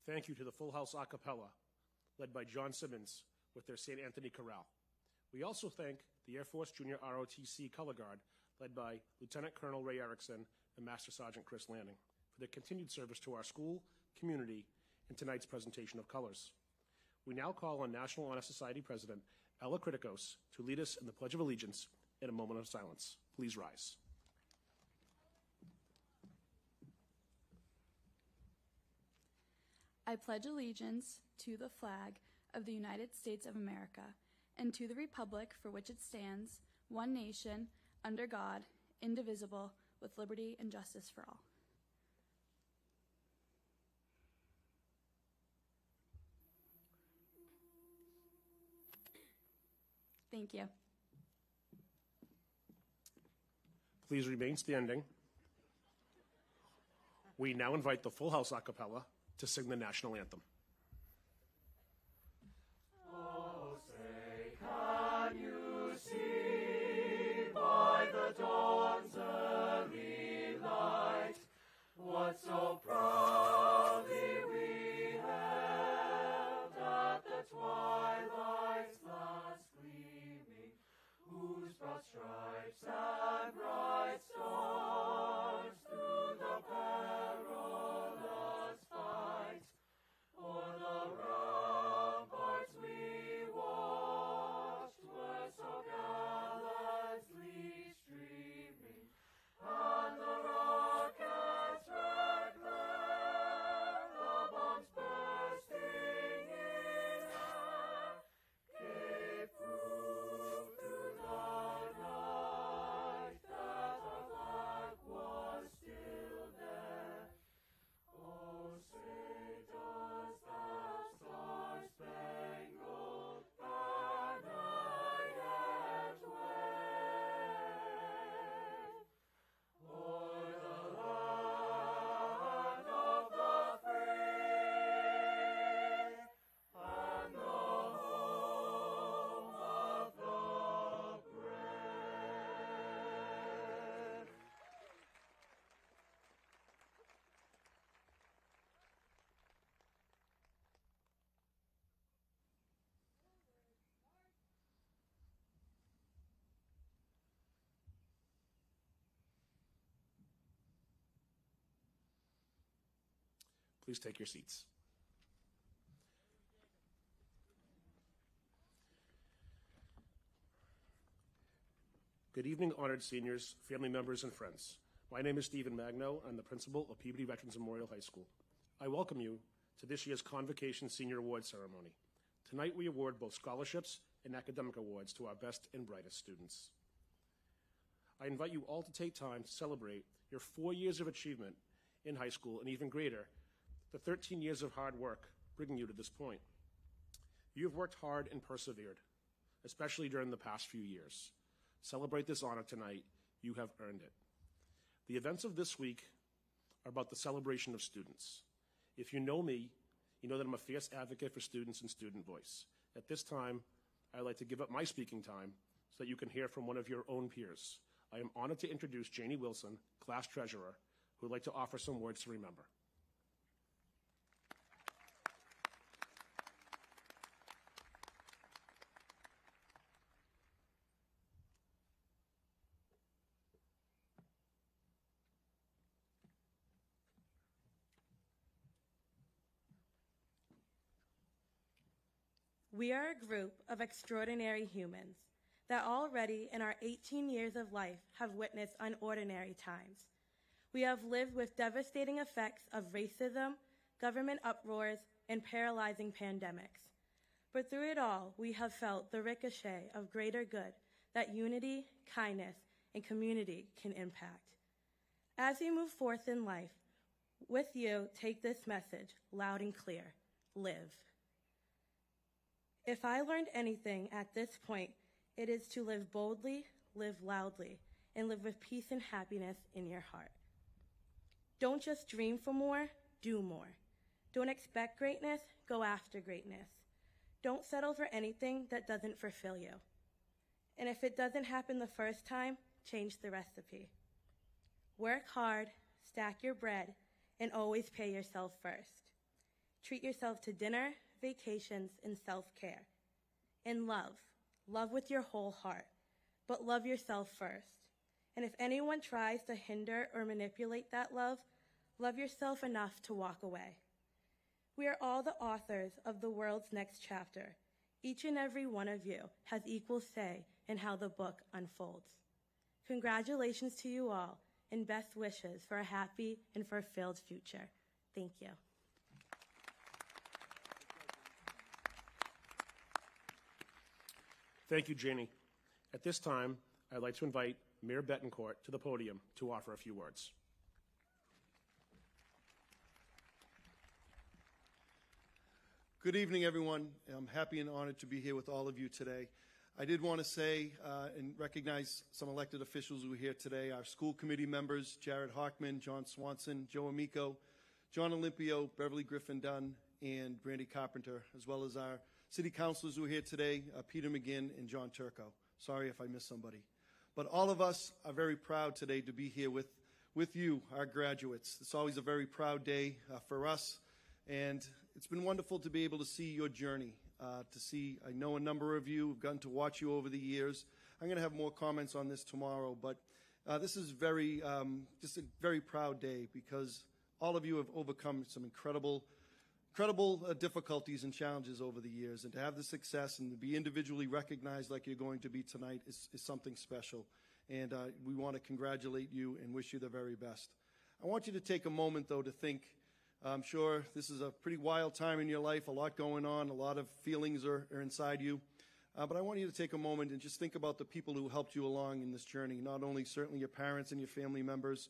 Thank you to the Full House a cappella, led by John Simmons with their St. Anthony Chorale. We also thank the Air Force Junior ROTC Color Guard, led by Lieutenant Colonel Ray Erickson and Master Sergeant Chris Lanning, for their continued service to our school, community, and tonight's presentation of colors. We now call on National Honor Society President Ella Kritikos to lead us in the Pledge of Allegiance in a moment of silence. Please rise. I pledge allegiance to the flag of the United States of America and to the republic for which it stands, one nation, under God, indivisible, with liberty and justice for all. Thank you. Please remain standing. We now invite the Full House a cappella to sing the national anthem. Oh, say, can you see by the dawn's early light what so proudly we held at the twilight's last gleaming, whose broad stripes and bright stars through the perilous fight o'er the ramparts we watched were so gallantly streaming, and the rockets' red glare, the bombs bursting in air, gave proof through the night that our flag was still there. Oh, say does that star-spangled banner yet wave o'er the land of the free and the home of the brave? Please take your seats. Good evening, honored seniors, family members, and friends. My name is Stephen Magno. I'm the principal of Peabody Veterans Memorial High School. I welcome you to this year's Convocation Senior Award Ceremony. Tonight we award both scholarships and academic awards to our best and brightest students. I invite you all to take time to celebrate your 4 years of achievement in high school, and even greater, the 13 years of hard work bringing you to this point. You have worked hard and persevered, especially during the past few years. Celebrate this honor tonight. You have earned it. The events of this week are about the celebration of students. If you know me, you know that I'm a fierce advocate for students and student voice. At this time, I'd like to give up my speaking time so that you can hear from one of your own peers. I am honored to introduce Janie Wilson, class treasurer, who would like to offer some words to remember. We are a group of extraordinary humans that already in our 18 years of life have witnessed unordinary times. We have lived with devastating effects of racism, government uproars, and paralyzing pandemics. But through it all, we have felt the ricochet of greater good that unity, kindness, and community can impact. As we move forth in life, with you, take this message loud and clear: live. If I learned anything at this point, it is to live boldly, live loudly, and live with peace and happiness in your heart. Don't just dream for more, do more. Don't expect greatness, go after greatness. Don't settle for anything that doesn't fulfill you. And if it doesn't happen the first time, change the recipe. Work hard, stack your bread, and always pay yourself first. Treat yourself to dinner, vacations, and self-care. And love with your whole heart, but love yourself first. And if anyone tries to hinder or manipulate that love yourself enough to walk away. We are all the authors of the world's next chapter. Each and every one of you has equal say in how the book unfolds. Congratulations to you all, and best wishes for a happy and fulfilled future. Thank you. Thank you, Janie. At this time, I'd like to invite Mayor Betancourt to the podium to offer a few words. Good evening, everyone. I'm happy and honored to be here with all of you today. I did want to say and recognize some elected officials who are here today. Our school committee members, Jared Hockman, John Swanson, Joe Amico, John Olympio, Beverly Griffin Dunn, and Brandy Carpenter, as well as our city councilors who are here today, Peter McGinn and John Turco. Sorry if I missed somebody. But all of us are very proud today to be here with you, our graduates. It's always a very proud day for us, and it's been wonderful to be able to see your journey. I know a number of you have gotten to watch you over the years. I'm going to have more comments on this tomorrow, but this is just a very proud day because all of you have overcome some incredible difficulties and challenges over the years, and to have the success and to be individually recognized like you're going to be tonight is something special. And we want to congratulate you and wish you the very best. I want you to take a moment, though, to think. I'm sure this is a pretty wild time in your life, a lot going on, a lot of feelings are inside you. But I want you to take a moment and just think about the people who helped you along in this journey, not only certainly your parents and your family members,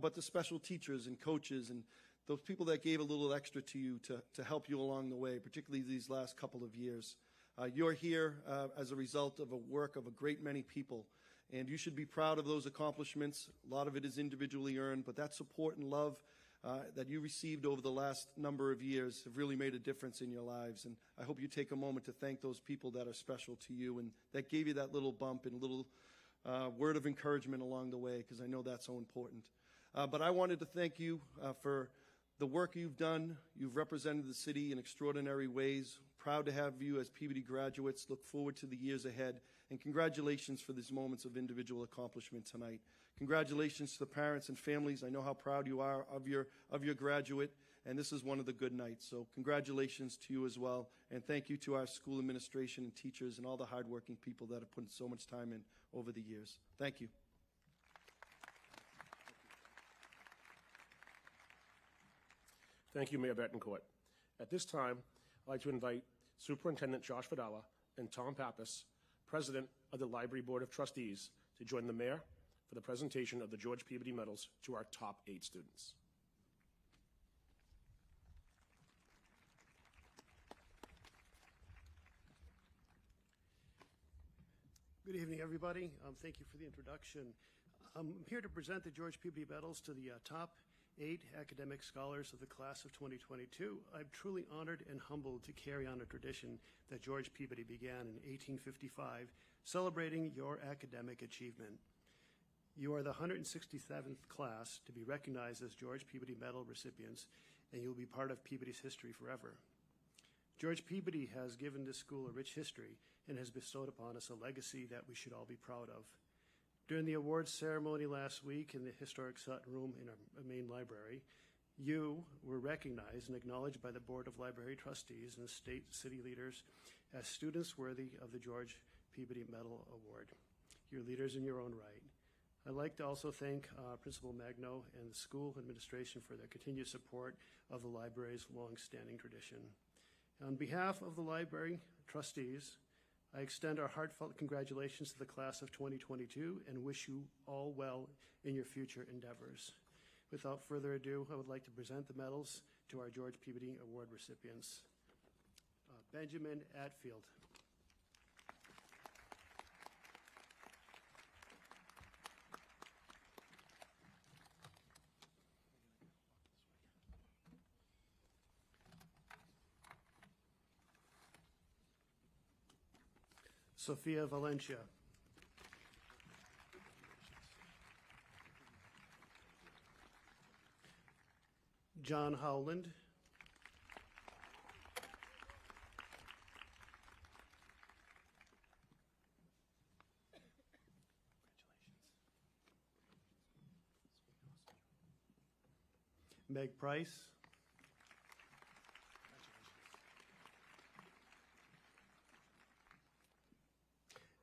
but the special teachers and coaches and those people that gave a little extra to you to help you along the way, particularly these last couple of years. You're here as a result of a work of a great many people, and you should be proud of those accomplishments. A lot of it is individually earned, but that support and love that you received over the last number of years have really made a difference in your lives. And I hope you take a moment to thank those people that are special to you and that gave you that little bump and a little word of encouragement along the way, because I know that's so important. But I wanted to thank you for the work you've done. You've represented the city in extraordinary ways. Proud to have you as Peabody graduates. Look forward to the years ahead. And congratulations for these moments of individual accomplishment tonight. Congratulations to the parents and families. I know how proud you are of your graduate, and this is one of the good nights. So congratulations to you as well, and thank you to our school administration and teachers and all the hardworking people that have put so much time in over the years. Thank you. Thank you, Mayor Betancourt. At this time, I'd like to invite Superintendent Josh Vidala and Tom Pappas, President of the Library Board of Trustees, to join the Mayor for the presentation of the George Peabody Medals to our top 8 students. Good evening, everybody. Thank you for the introduction. I'm here to present the George Peabody Medals to the top 8 academic scholars of the class of 2022. I'm truly honored and humbled to carry on a tradition that George Peabody began in 1855, celebrating your academic achievement. You are the 167th class to be recognized as George Peabody Medal recipients, and you'll be part of Peabody's history forever. George Peabody has given this school a rich history and has bestowed upon us a legacy that we should all be proud of. During the awards ceremony last week in the historic Sutton Room in our main library, you were recognized and acknowledged by the Board of Library Trustees and state city leaders as students worthy of the George Peabody Medal Award. You're leaders in your own right. I'd like to also thank Principal Magno and the school administration for their continued support of the library's long-standing tradition. On behalf of the library trustees, I extend our heartfelt congratulations to the class of 2022 and wish you all well in your future endeavors. Without further ado, I would like to present the medals to our George Peabody Award recipients. Benjamin Atfield. Sophia Valencia. John Howland. Meg Price.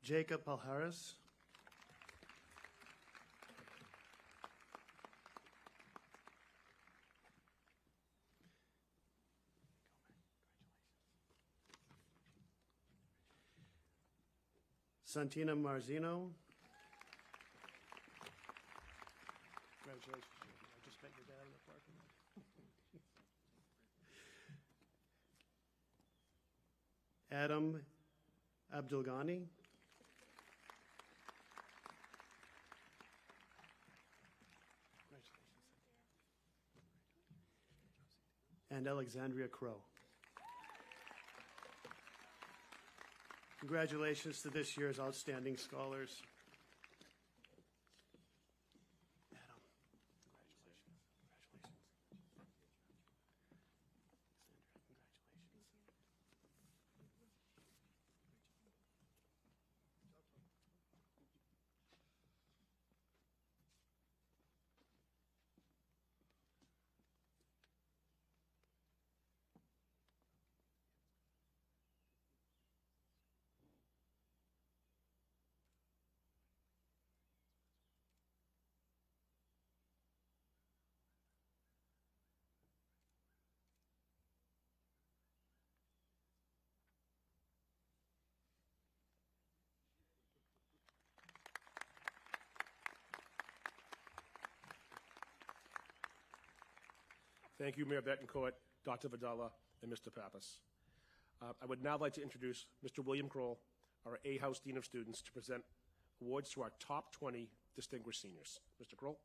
Jacob Palhares. Santina Marzino. Congratulations. I just met your dad in the parking lot. Adam Abdulghani. And Alexandria Crow. Congratulations to this year's outstanding scholars. Adam, congratulations. Thank you, Mayor Betancourt, Dr. Vidala, and Mr. Pappas. I would now like to introduce Mr. William Kroll, our A-House Dean of Students, to present awards to our top 20 distinguished seniors. Mr. Kroll.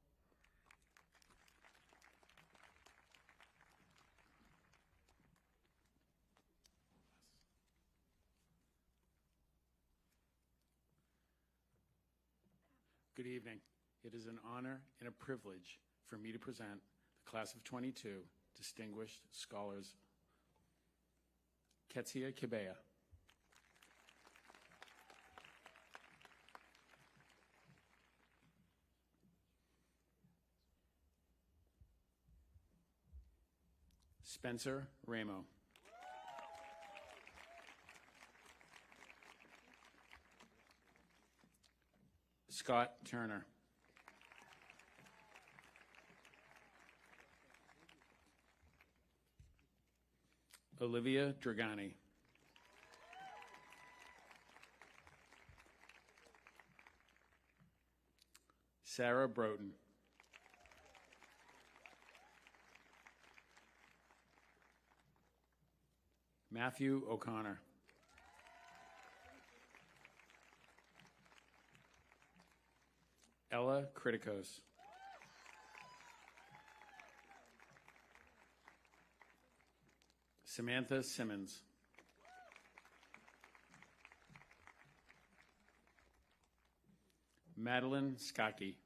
Good evening. It is an honor and a privilege for me to present the Class of 22 Distinguished Scholars. Ketsia Kibea. Spencer Ramo. Scott Turner. Olivia Dragani. Sarah Broughton. Matthew O'Connor. Ella Criticos. Samantha Simmons. Madeline Skaki.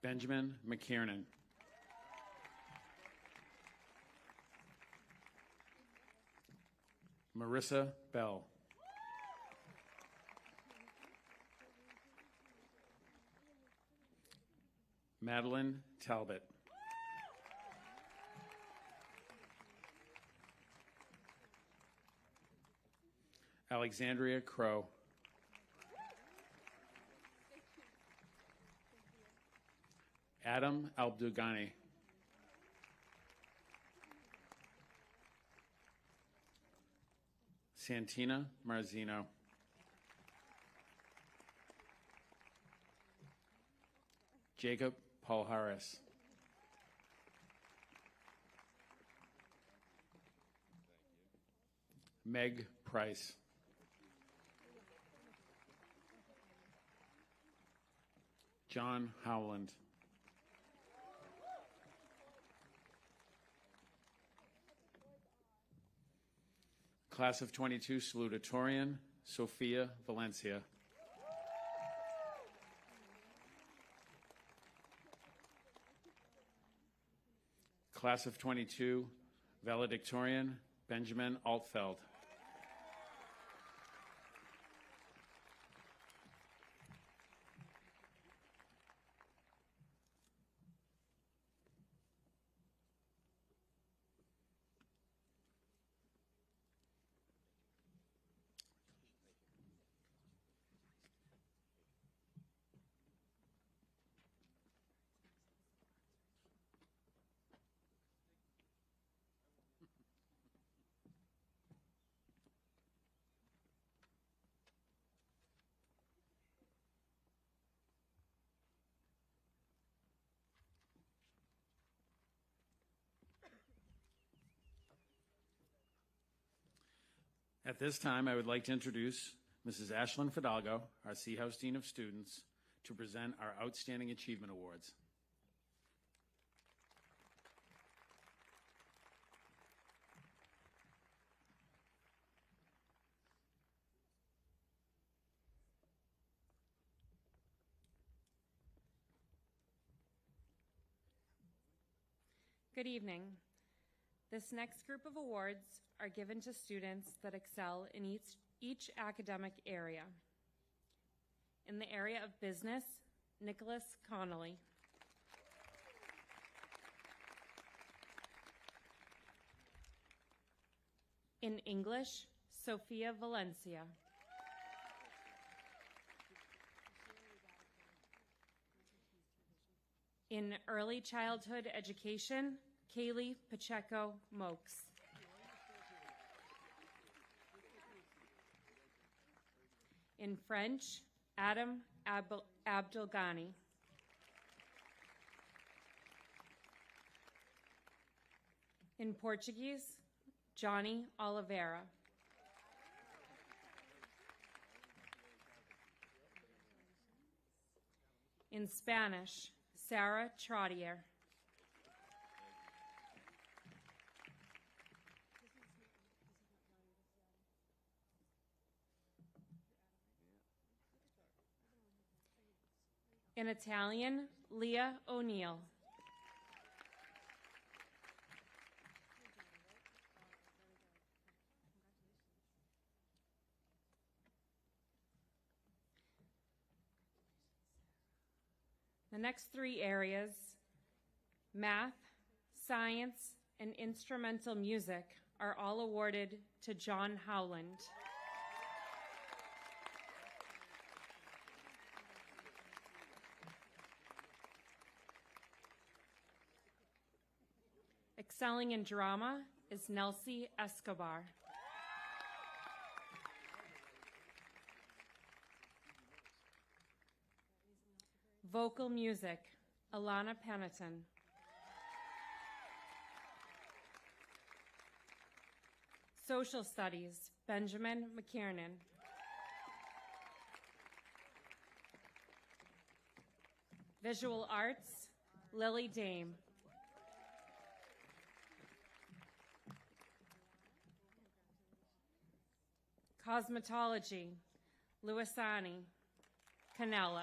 Benjamin McKiernan. Marissa Bell. Madeline Talbot. Alexandria Crow. Adam Abdulghani. Santina Marzino. Jacob Paul Harris. Meg Price. John Howland. Class of 22 salutatorian, Sophia Valencia. Class of 22 valedictorian, Benjamin Altfeld. At this time, I would like to introduce Mrs. Ashlyn Fidalgo, our Seahouse Dean of Students, to present our Outstanding Achievement Awards. Good evening. This next group of awards are given to students that excel in each academic area. In the area of business, Nicholas Connolly. In English, Sophia Valencia. In early childhood education, Kaylee Pacheco Mokes. In French, Adam Abdelghani. In Portuguese, Johnny Oliveira. In Spanish, Sarah Trottier. In Italian, Leah O'Neill. The next three areas, math, science, and instrumental music, are all awarded to John Howland. Excelling in drama is Nelsie Escobar. Vocal music, Alana Peniton. Social studies, Benjamin McKiernan. Visual arts, Lily Dame. Cosmetology, Luisani, Connell.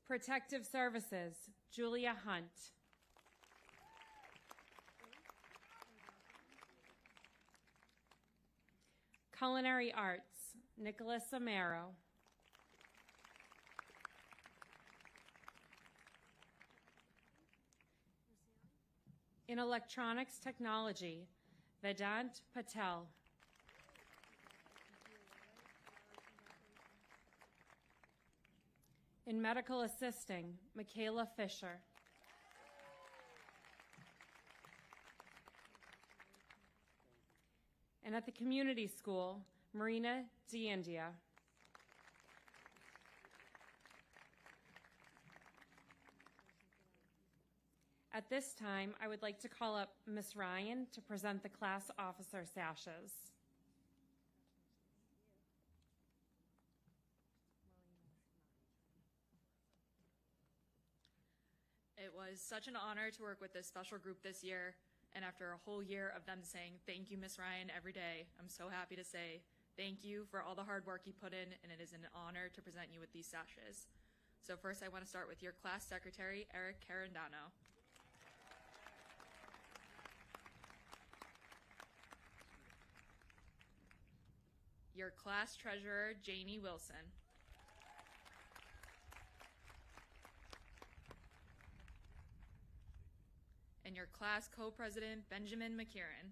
Protective Services, Julia Hunt. Culinary Arts, Nicholas Amaro. In Electronics Technology, Vedant Patel. In Medical Assisting, Michaela Fisher. And at the Community School, Marina D'India. At this time, I would like to call up Ms. Ryan to present the class officer sashes. It was such an honor to work with this special group this year, and after a whole year of them saying thank you, Ms. Ryan, every day, I'm so happy to say thank you for all the hard work you put in, and it is an honor to present you with these sashes. So first, I want to start with your class secretary, Eric Carandano. Your class treasurer, Janie Wilson. And your class co-president, Benjamin McKiernan.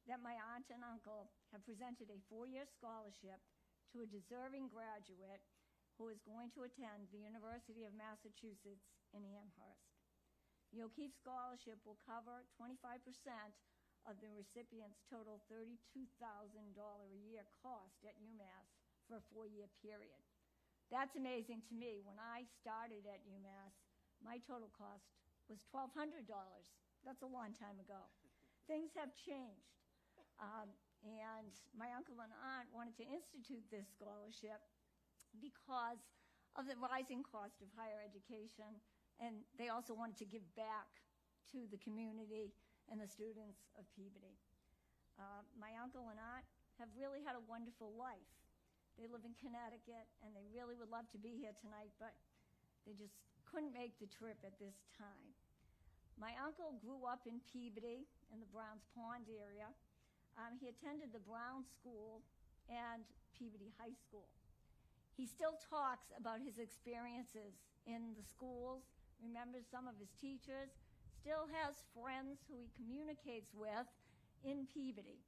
that my aunt and uncle have presented a 4-year scholarship to a deserving graduate who is going to attend the University of Massachusetts in Amherst. The O'Keefe Scholarship will cover 25% of the recipient's total $32,000 a year cost at UMass for a 4-year period. That's amazing to me. When I started at UMass, my total cost was $1,200. That's a long time ago. Things have changed. And my uncle and aunt wanted to institute this scholarship because of the rising cost of higher education, and they also wanted to give back to the community and the students of Peabody. My uncle and aunt have really had a wonderful life. They live in Connecticut, and they really would love to be here tonight, but they just couldn't make the trip at this time. My uncle grew up in Peabody in the Browns Pond area. He attended the Brown School and Peabody High School. He still talks about his experiences in the schools, remembers some of his teachers, still has friends who he communicates with in Peabody.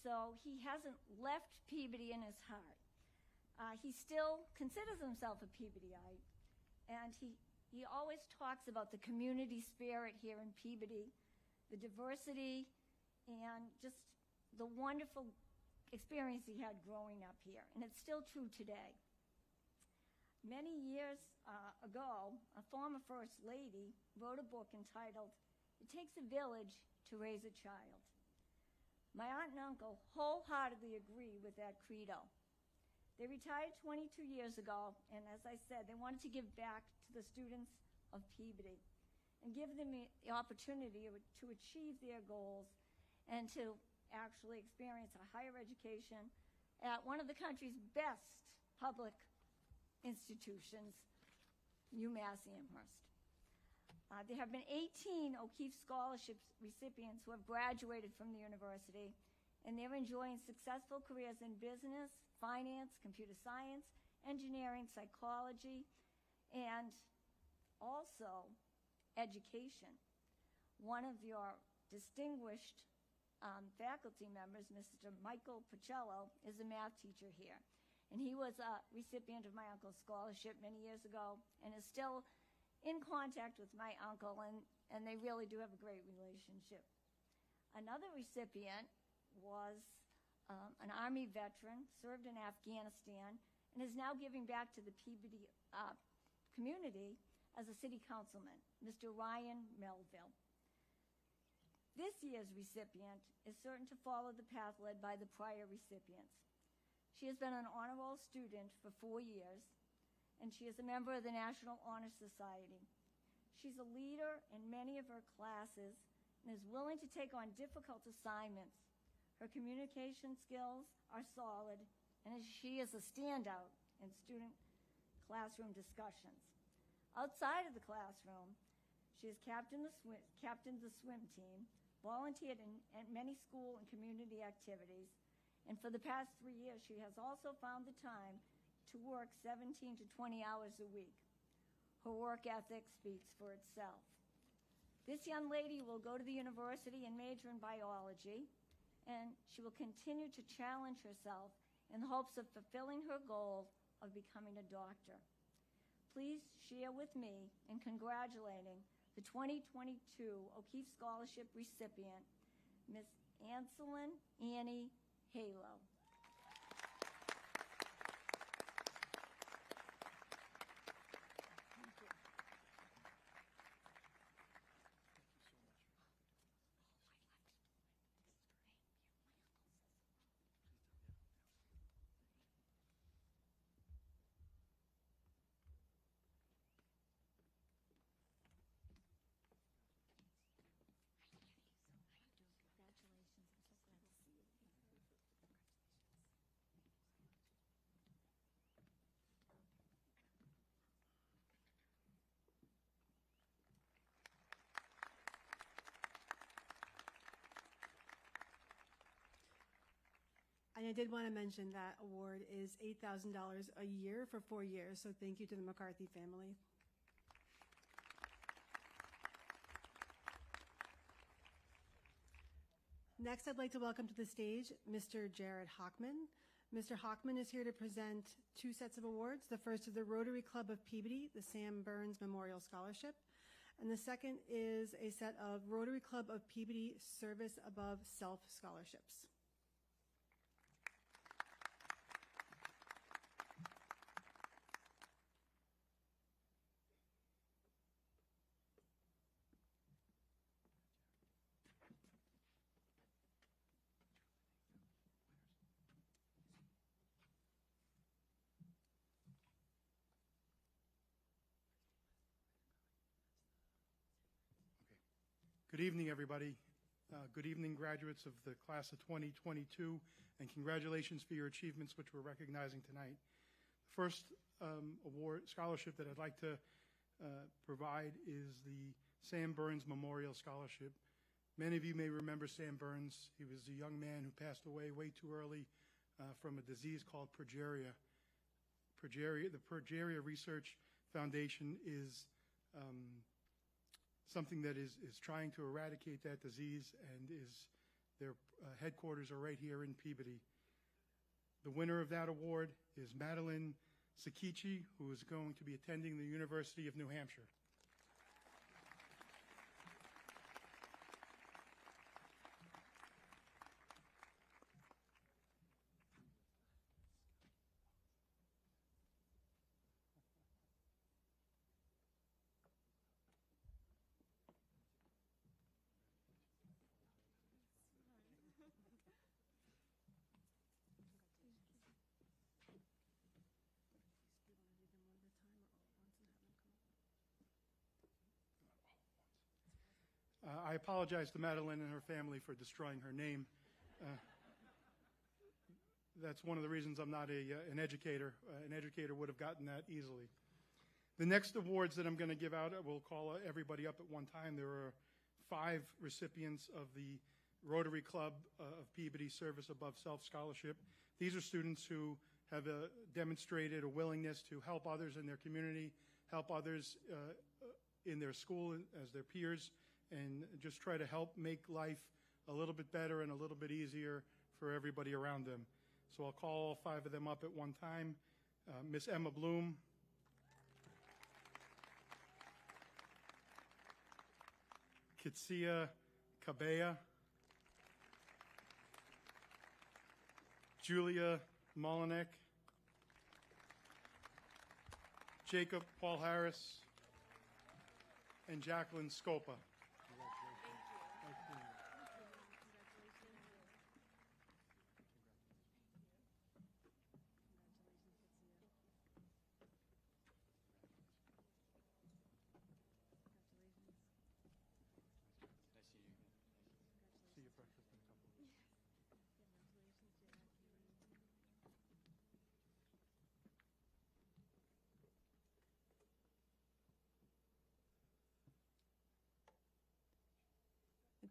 So he hasn't left Peabody in his heart. He still considers himself a Peabodyite, and he always talks about the community spirit here in Peabody, the diversity, and just the wonderful experience he had growing up here, and it's still true today. Many years ago, a former First Lady wrote a book entitled, "It Takes a Village to Raise a Child." My aunt and uncle wholeheartedly agree with that credo. They retired 22 years ago, and as I said, they wanted to give back to the students of Peabody and give them the opportunity to achieve their goals and to actually experience a higher education at one of the country's best public institutions, UMass Amherst. There have been 18 O'Keefe Scholarship recipients who have graduated from the university, and they're enjoying successful careers in business, finance, computer science, engineering, psychology, and also education. One of your distinguished faculty members, Mr. Michael Pacello, is a math teacher here. And he was a recipient of my uncle's scholarship many years ago and is still in contact with my uncle, and they really do have a great relationship. Another recipient was an Army veteran, served in Afghanistan, and is now giving back to the Peabody community as a city councilman, Mr. Ryan Melville. This year's recipient is certain to follow the path led by the prior recipients. She has been an honor roll student for 4 years, and she is a member of the National Honor Society. She's a leader in many of her classes and is willing to take on difficult assignments. Her communication skills are solid, and she is a standout in student classroom discussions. Outside of the classroom, she has captained the swim team, volunteered in many school and community activities, and for the past 3 years, she has also found the time to work 17 to 20 hours a week. Her work ethic speaks for itself. This young lady will go to the university and major in biology, and she will continue to challenge herself in the hopes of fulfilling her goal of becoming a doctor. Please share with me in congratulating the 2022 O'Keefe Scholarship recipient, Ms. Anselin Annie Halo. And I did want to mention that award is $8,000 a year for 4 years, so thank you to the McCarthy family. Next, I'd like to welcome to the stage Mr. Jared Hockman. Mr. Hockman is here to present two sets of awards. The first is the Rotary Club of Peabody, the Sam Burns Memorial Scholarship. And the second is a set of Rotary Club of Peabody Service Above Self Scholarships. Good evening, everybody. Good evening, graduates of the class of 2022, and congratulations for your achievements, which we're recognizing tonight. The first award scholarship that I'd like to provide is the Sam Burns Memorial Scholarship. Many of you may remember Sam Burns. He was a young man who passed away way too early from a disease called progeria. The Progeria Research Foundation is something that is trying to eradicate that disease, and their headquarters are right here in Peabody. The winner of that award is Madeline Sakichi, who is going to be attending the University of New Hampshire. I apologize to Madeline and her family for destroying her name. That's one of the reasons I'm not an educator. An educator would have gotten that easily. The next awards that I'm going to give out, we'll call everybody up at one time. There are 5 recipients of the Rotary Club of Peabody Service Above Self Scholarship. These are students who have demonstrated a willingness to help others in their community, help others in their school as their peers, and just try to help make life a little bit better and a little bit easier for everybody around them. So I'll call all 5 of them up at one time. Miss Emma Bloom. Kitsia Cabea. Julia Molinek. Jacob Paul Harris. And Jacqueline Scopa.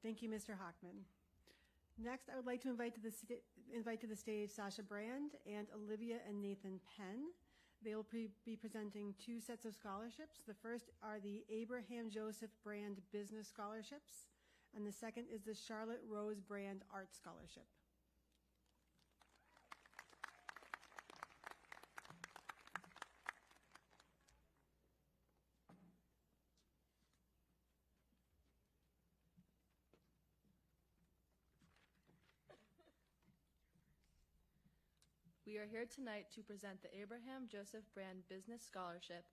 Thank you, Mr. Hockman. Next, I would like to invite to the stage Sasha Brand and Olivia and Nathan Penn. They will be presenting 2 sets of scholarships. The first are the Abraham Joseph Brand Business Scholarships, and the second is the Charlotte Rose Brand Art Scholarship. We are here tonight to present the Abraham Joseph Brand Business Scholarship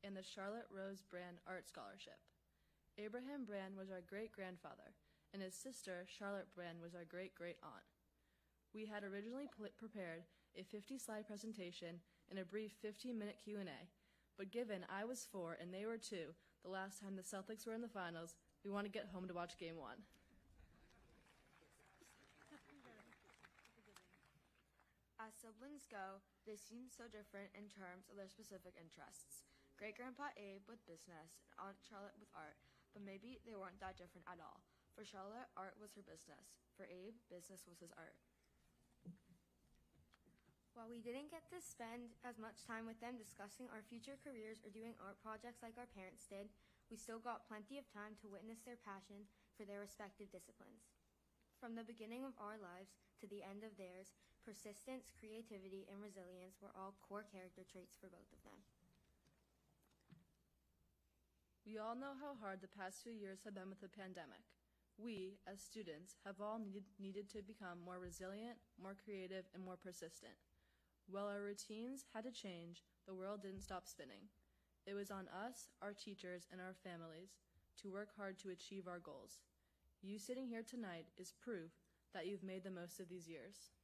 and the Charlotte Rose Brand Art Scholarship. Abraham Brand was our great-grandfather, and his sister, Charlotte Brand, was our great-great-aunt. We had originally prepared a 50-slide presentation and a brief 15-minute Q&A, but given I was 4 and they were 2 the last time the Celtics were in the finals, we want to get home to watch Game 1. As siblings go, they seem so different in terms of their specific interests. Great-Grandpa Abe with business and Aunt Charlotte with art, but maybe they weren't that different at all. For Charlotte, art was her business. For Abe, business was his art. While we didn't get to spend as much time with them discussing our future careers or doing art projects like our parents did, we still got plenty of time to witness their passion for their respective disciplines. From the beginning of our lives to the end of theirs, persistence, creativity, and resilience were all core character traits for both of them. We all know how hard the past 2 years have been with the pandemic. We, as students, have all needed to become more resilient, more creative, and more persistent. While our routines had to change, the world didn't stop spinning. It was on us, our teachers, and our families to work hard to achieve our goals. You sitting here tonight is proof that you've made the most of these years.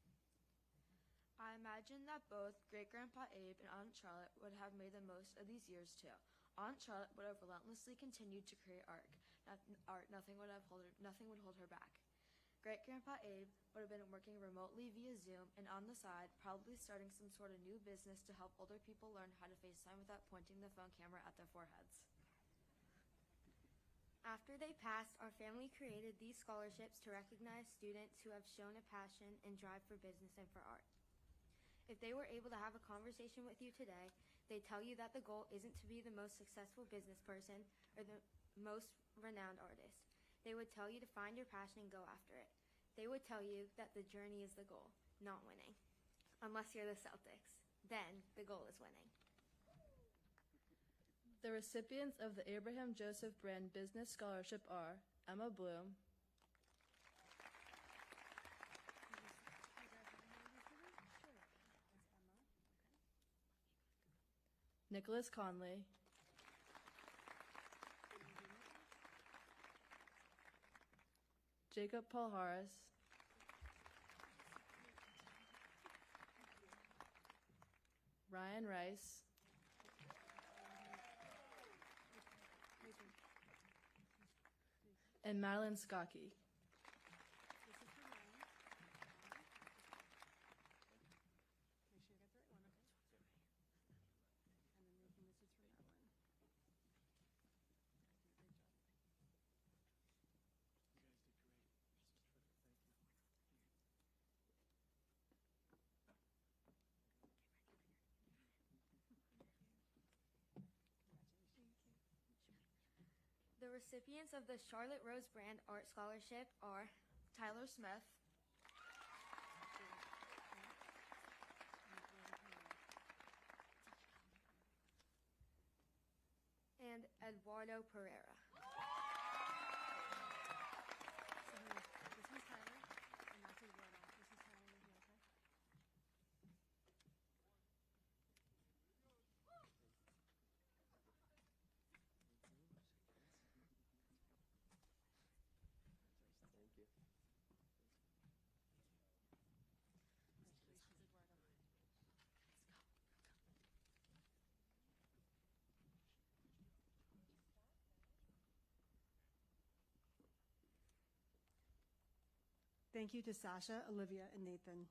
I imagine that both Great-Grandpa Abe and Aunt Charlotte would have made the most of these years too. Aunt Charlotte would have relentlessly continued to create art. Nothing would hold her back. Great-Grandpa Abe would have been working remotely via Zoom and on the side, probably starting some sort of new business to help older people learn how to FaceTime without pointing the phone camera at their foreheads. After they passed, our family created these scholarships to recognize students who have shown a passion and drive for business and for art. If they were able to have a conversation with you today, they tell you that the goal isn't to be the most successful business person or the most renowned artist. They would tell you to find your passion and go after it. They would tell you that the journey is the goal, not winning. Unless you're the Celtics. Then the goal is winning. The recipients of the Abraham Joseph Brand Business Scholarship are Emma Bloom, Nicholas Conley, Jacob Paul Harris, Ryan Rice, and Madeline Skokie. The recipients of the Charlotte Rose Brand Art Scholarship are Tyler Smith, and Eduardo Pereira. Thank you to Sasha, Olivia, and Nathan.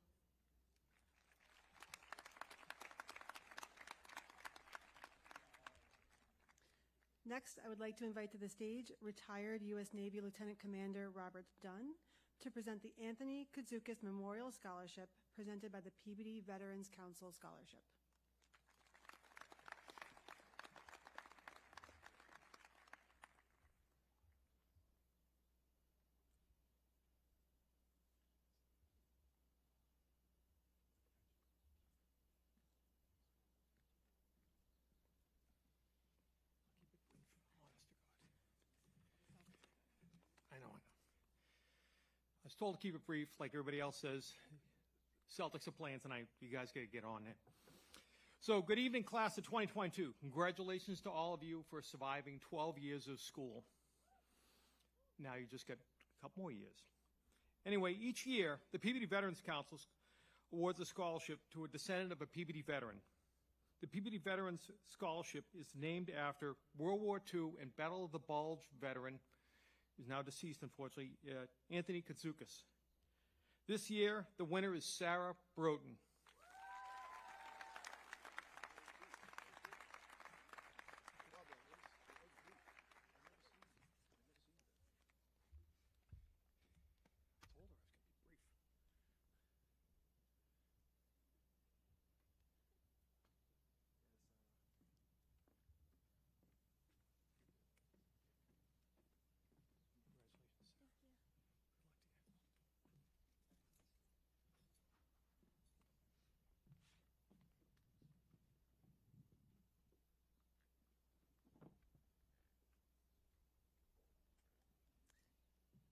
Next, I would like to invite to the stage retired U.S. Navy Lieutenant Commander Robert Dunn to present the Anthony Kouzoukas Memorial Scholarship presented by the Peabody Veterans Council Scholarship. I know. I was told to keep it brief, like everybody else says. Celtics are playing tonight. You guys got to get on it. So, good evening, class of 2022. Congratulations to all of you for surviving 12 years of school. Now you just got a couple more years. Anyway, each year, the Peabody Veterans Council awards a scholarship to a descendant of a Peabody veteran. The Peabody Veterans Scholarship is named after World War II and Battle of the Bulge veteran, who's now deceased, unfortunately, Anthony Kouzoukas. This year, the winner is Sarah Broughton.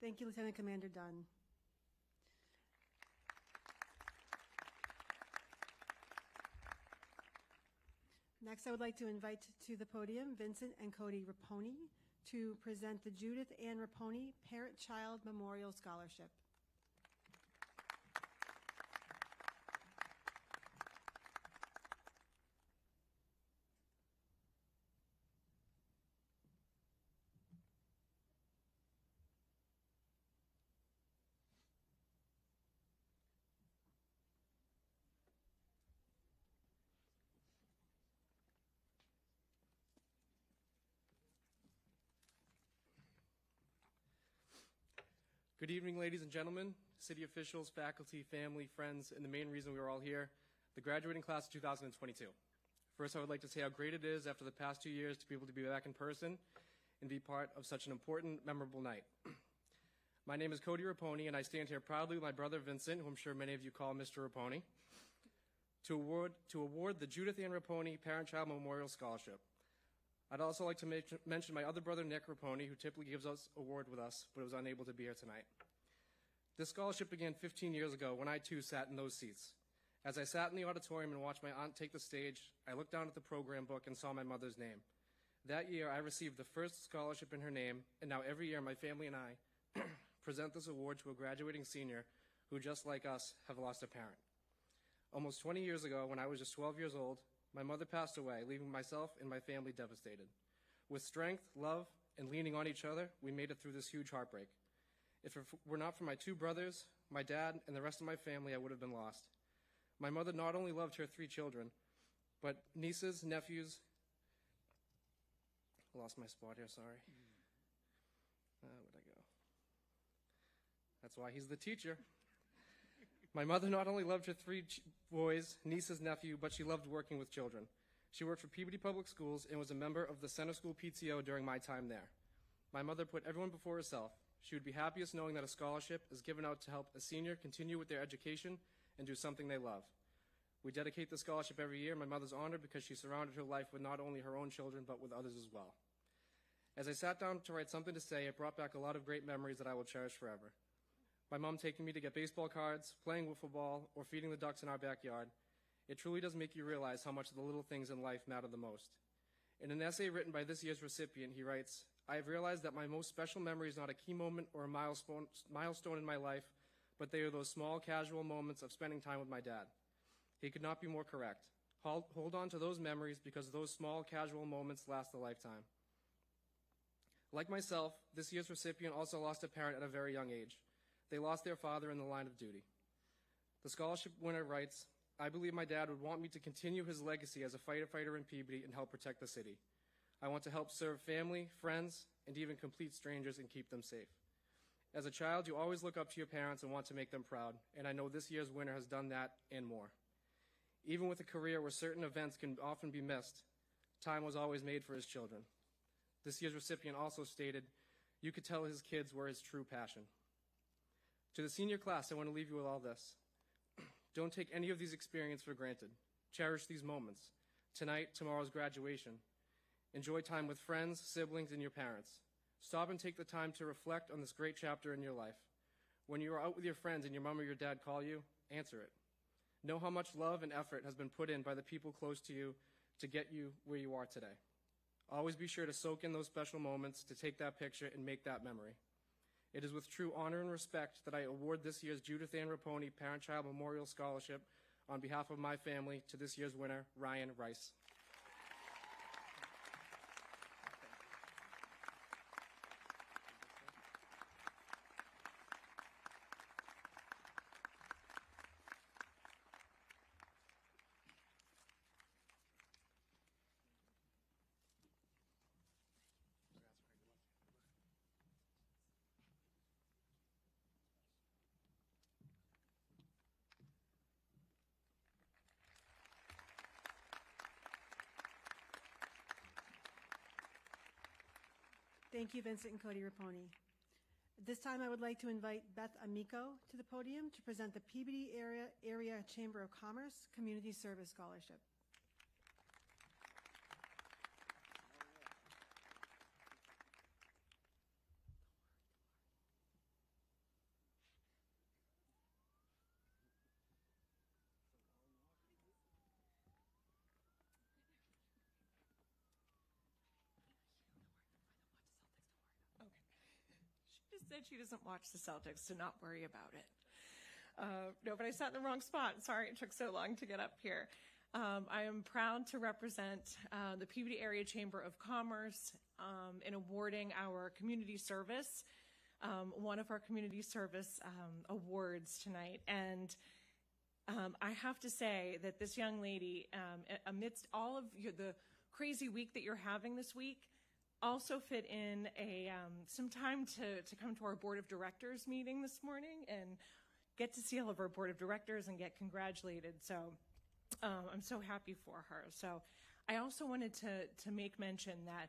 Thank you, Lieutenant Commander Dunn. Next, I would like to invite to the podium Vincent and Cody Raponi to present the Judith Ann Raponi Parent-Child Memorial Scholarship. Good evening, ladies and gentlemen, city officials, faculty, family, friends, and the main reason we are all here, the graduating class of 2022. First, I would like to say how great it is after the past 2 years to be able to be back in person and be part of such an important, memorable night. My name is Cody Raponi, and I stand here proudly with my brother Vincent, who I'm sure many of you call Mr. Raponi, to award the Judith Ann Raponi Parent-Child Memorial Scholarship. I'd also like to mention my other brother, Nick Raponi, who typically gives us award with us, but was unable to be here tonight. This scholarship began 15 years ago when I, too, sat in those seats. As I sat in the auditorium and watched my aunt take the stage, I looked down at the program book and saw my mother's name. That year, I received the first scholarship in her name, and now every year, my family and I present this award to a graduating senior who, just like us, have lost a parent. Almost 20 years ago, when I was just 12 years old, my mother passed away, leaving myself and my family devastated. With strength, love, and leaning on each other, we made it through this huge heartbreak. If it were not for my two brothers, my dad, and the rest of my family, I would have been lost. My mother not only loved her 3 children, but nieces, nephews. I lost my spot here, sorry. Where'd I go? That's why he's the teacher. My mother not only loved her 3 boys, nieces, nephew, but she loved working with children. She worked for Peabody Public Schools and was a member of the Center School PTO during my time there. My mother put everyone before herself. She would be happiest knowing that a scholarship is given out to help a senior continue with their education and do something they love. We dedicate the scholarship every year. My mother's honored because she surrounded her life with not only her own children, but with others as well. As I sat down to write something to say, it brought back a lot of great memories that I will cherish forever. My mom taking me to get baseball cards, playing wiffle ball, or feeding the ducks in our backyard. It truly does make you realize how much the little things in life matter the most. In an essay written by this year's recipient, he writes, I have realized that my most special memory is not a key moment or a milestone in my life, but they are those small, casual moments of spending time with my dad. He could not be more correct. Hold on to those memories because those small, casual moments last a lifetime. Like myself, this year's recipient also lost a parent at a very young age. They lost their father in the line of duty. The scholarship winner writes, I believe my dad would want me to continue his legacy as a firefighter in Peabody and help protect the city. I want to help serve family, friends, and even complete strangers and keep them safe. As a child, you always look up to your parents and want to make them proud, and I know this year's winner has done that and more. Even with a career where certain events can often be missed, time was always made for his children. This year's recipient also stated, you could tell his kids were his true passion. To the senior class, I want to leave you with all this. Don't take any of these experiences for granted. Cherish these moments. Tonight, tomorrow's graduation. Enjoy time with friends, siblings, and your parents. Stop and take the time to reflect on this great chapter in your life. When you are out with your friends and your mom or your dad call you, answer it. Know how much love and effort has been put in by the people close to you to get you where you are today. Always be sure to soak in those special moments, to take that picture and make that memory. It is with true honor and respect that I award this year's Judith Ann Raponi Parent-Child Memorial Scholarship on behalf of my family to this year's winner, Ryan Rice. Thank you, Vincent and Cody Raponi. At this time, I would like to invite Beth Amico to the podium to present the Peabody Area Chamber of Commerce Community Service Scholarship. said she doesn't watch the Celtics, so not worry about it. No, but I sat in the wrong spot. Sorry it took so long to get up here. I am proud to represent the Peabody Area Chamber of Commerce in awarding our community service, one of our community service awards tonight. And I have to say that this young lady, amidst all of the crazy week that you're having this week, also fit in some time to come to our board of directors meeting this morning and get to see all of our board of directors and get congratulated. So I'm so happy for her. So I also wanted to make mention that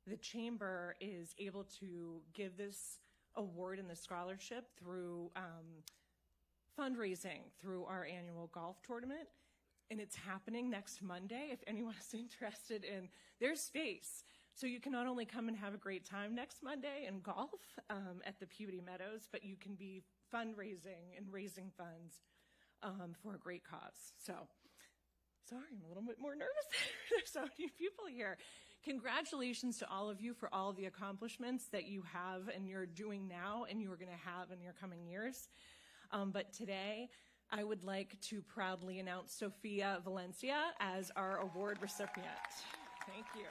the chamber is able to give this award and the scholarship through fundraising through our annual golf tournament. And it's happening next Monday. If anyone is interested in, there's space. So you can not only come and have a great time next Monday and golf at the Peabody Meadows, but you can be fundraising and raising funds for a great cause. So, sorry, I'm a little bit more nervous. There's so many people here. Congratulations to all of you for all of the accomplishments that you have and you're doing now and you're going to have in your coming years. But today, I would like to proudly announce Sophia Valencia as our award recipient. Thank you.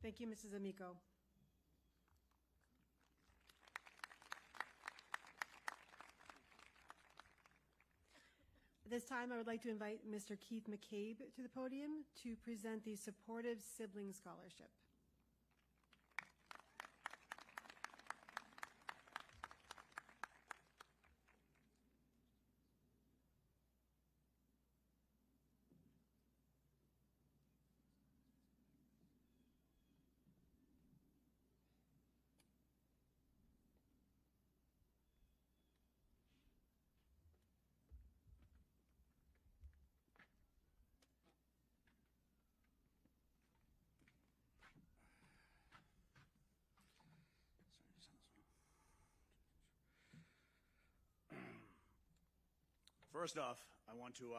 Thank you, Mrs. Amico. At this time, I would like to invite Mr. Keith McCabe to the podium to present the Supportive Sibling Scholarship. First off, I want to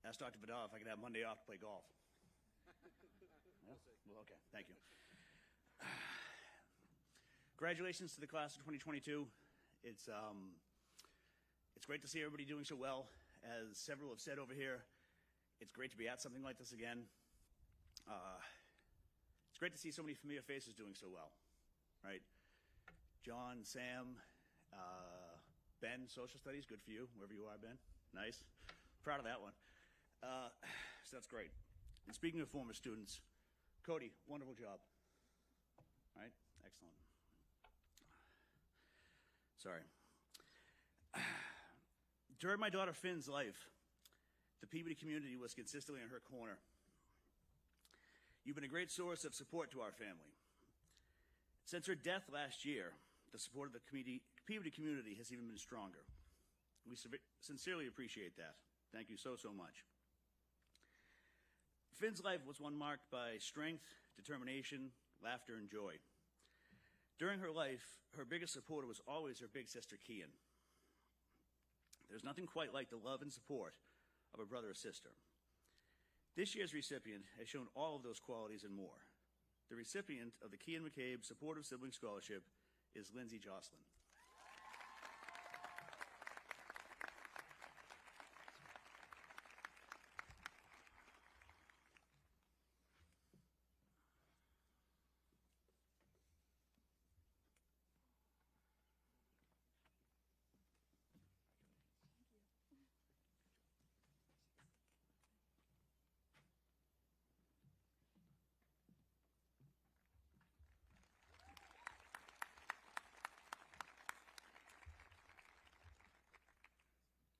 ask Dr. Vidal if I could have Monday off to play golf. Yeah? Well, okay, thank you. Congratulations to the class of 2022. It's great to see everybody doing so well. As several have said over here, it's great to be at something like this again. It's great to see so many familiar faces doing so well, right? John, Sam, Ben, social studies, good for you, wherever you are, Ben. Nice. Proud of that one. So that's great. And speaking of former students, Cody, wonderful job. All right, excellent. Sorry. During my daughter Finn's life, the Peabody community was consistently in her corner. You've been a great source of support to our family. Since her death last year, the support of the Peabody community has even been stronger. We sincerely appreciate that. Thank you so, so much. Finn's life was one marked by strength, determination, laughter, and joy. During her life, her biggest supporter was always her big sister, Kian. There's nothing quite like the love and support of a brother or sister. This year's recipient has shown all of those qualities and more. The recipient of the Kian McCabe Supportive Sibling Scholarship is Lindsay Jocelyn.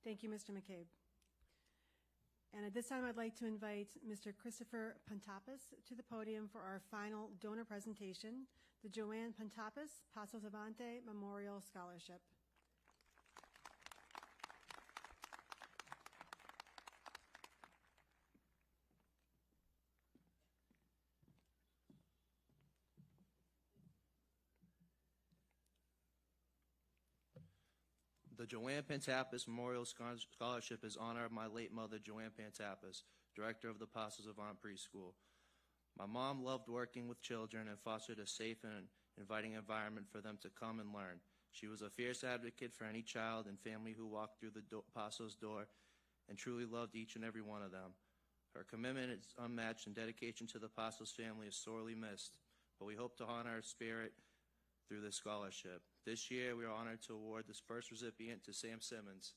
Thank you, Mr. McCabe. And at this time, I'd like to invite Mr. Christopher Pentappis to the podium for our final donor presentation, the Joanne Pentappis Paso Savante Memorial Scholarship. The Joanne Pentappis Memorial Scholarship is in honor of my late mother, Joanne Pentappis, director of the Apostles of Honor Preschool. My mom loved working with children and fostered a safe and inviting environment for them to come and learn. She was a fierce advocate for any child and family who walked through the Apostles' door and truly loved each and every one of them. Her commitment is unmatched, and dedication to the Apostles family is sorely missed, but we hope to honor her spirit through this scholarship. This year, we are honored to award this first recipient to Sam Simmons.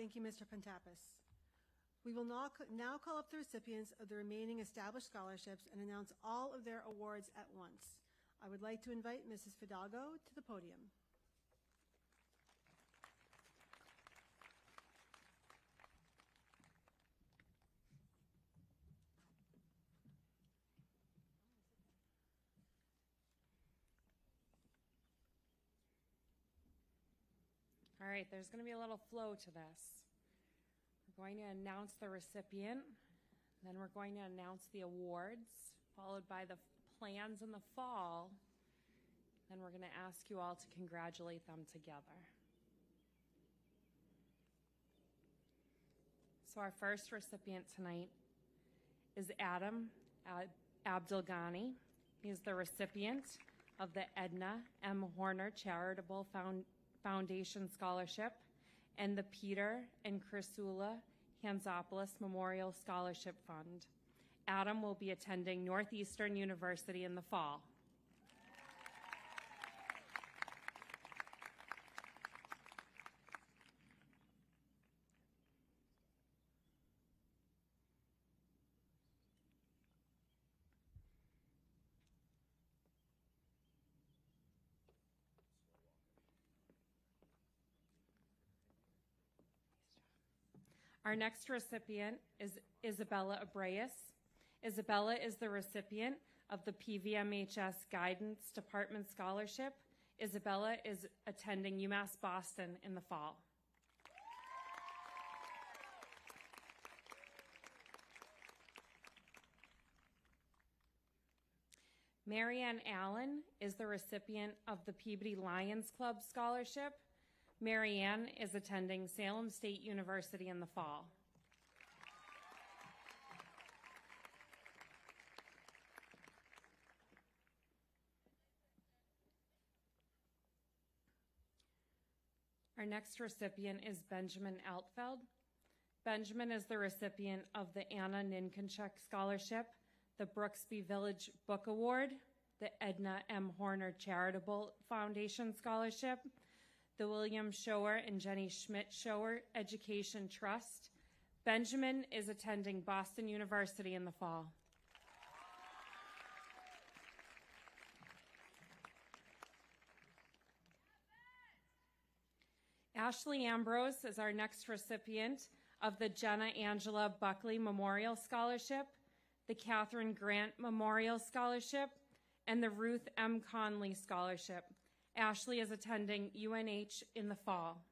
Thank you, Mr. Pentappis. We will now call up the recipients of the remaining established scholarships and announce all of their awards at once. I would like to invite Mrs. Fidalgo to the podium. All right, there's going to be a little flow to this. We're going to announce the recipient, then we're going to announce the awards, followed by the plans in the fall, then we're going to ask you all to congratulate them together. So our first recipient tonight is Adam Abdelghani. He is the recipient of the Edna M. Horner Charitable Foundation Scholarship and the Peter and Chrysula Hanzopoulos Memorial Scholarship Fund. Adam will be attending Northeastern University in the fall. Our next recipient is Isabella Abreas. Isabella is the recipient of the PVMHS Guidance Department Scholarship. Isabella is attending UMass Boston in the fall. Marianne Allen is the recipient of the Peabody Lions Club Scholarship. Marianne is attending Salem State University in the fall. Our next recipient is Benjamin Altfeld. Benjamin is the recipient of the Anna Ninkenchuk Scholarship, the Brooksby Village Book Award, the Edna M. Horner Charitable Foundation Scholarship, the William Shower and Jenny Schmidt Shower Education Trust. Benjamin is attending Boston University in the fall. Ashley Ambrose is our next recipient of the Jenna Angela Buckley Memorial Scholarship, the Catherine Grant Memorial Scholarship, and the Ruth M. Conley Scholarship. Ashley is attending UNH in the fall.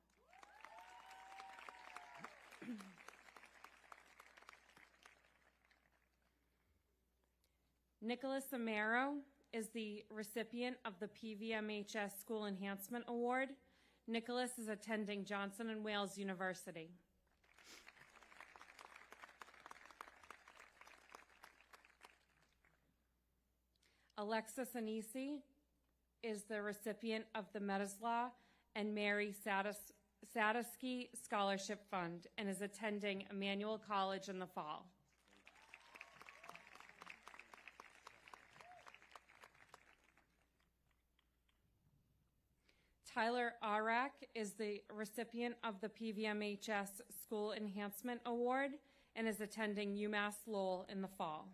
Nicholas Amaro is the recipient of the PVMHS School Enhancement Award. Nicholas is attending Johnson & Wales University. Alexis Anisi is the recipient of the Metislaw and Mary Sadowski Scholarship Fund and is attending Emmanuel College in the fall. Tyler Arak is the recipient of the PVMHS School Enhancement Award and is attending UMass Lowell in the fall.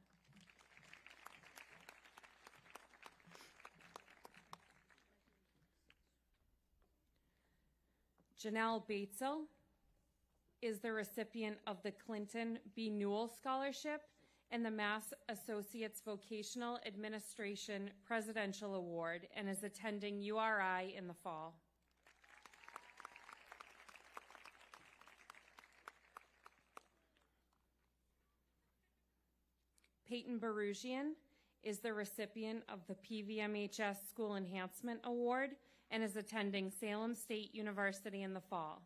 Janelle Batesel is the recipient of the Clinton B. Newell Scholarship and the Mass Associates Vocational Administration Presidential Award and is attending URI in the fall. Peyton Barugian is the recipient of the PVMHS School Enhancement Award and is attending Salem State University in the fall.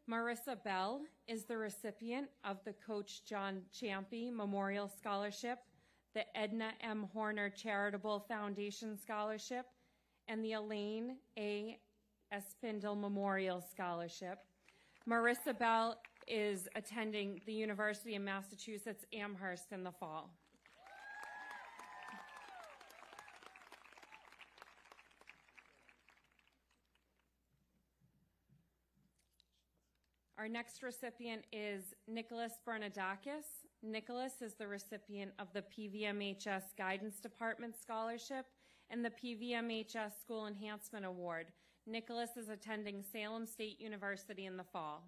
Marissa Bell is the recipient of the Coach John Champy Memorial Scholarship, the Edna M. Horner Charitable Foundation Scholarship, and the Elaine A. Espindle Memorial Scholarship. Marissa Bell is attending the University of Massachusetts Amherst in the fall. Our next recipient is Nicholas Bernadakis. Nicholas is the recipient of the PVMHS Guidance Department Scholarship and the PVMHS School Enhancement Award. Nicholas is attending Salem State University in the fall.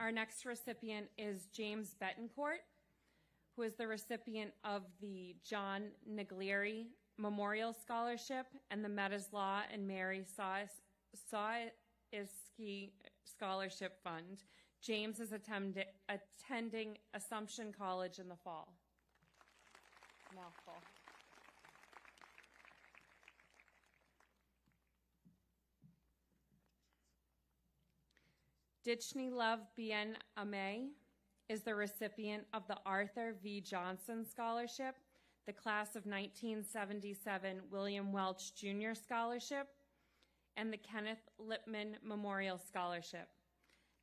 Our next recipient is James Betancourt, who is the recipient of the John Naglieri Memorial Scholarship and the Metaslaw and Mary Sawiski Scholarship Fund. James is attending Assumption College in the fall. Mouthful. Ditchney Love Bien Ame is the recipient of the Arthur V. Johnson Scholarship, the Class of 1977 William Welch Jr. Scholarship, and the Kenneth Lippman Memorial Scholarship.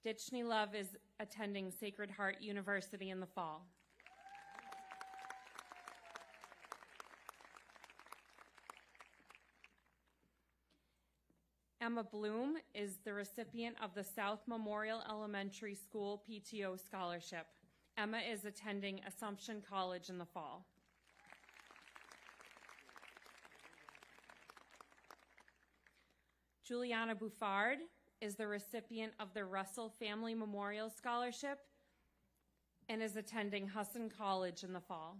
Ditchney Love is attending Sacred Heart University in the fall. Emma Bloom is the recipient of the South Memorial Elementary School PTO Scholarship. Emma is attending Assumption College in the fall. Juliana Buffard is the recipient of the Russell Family Memorial Scholarship and is attending Husson College in the fall.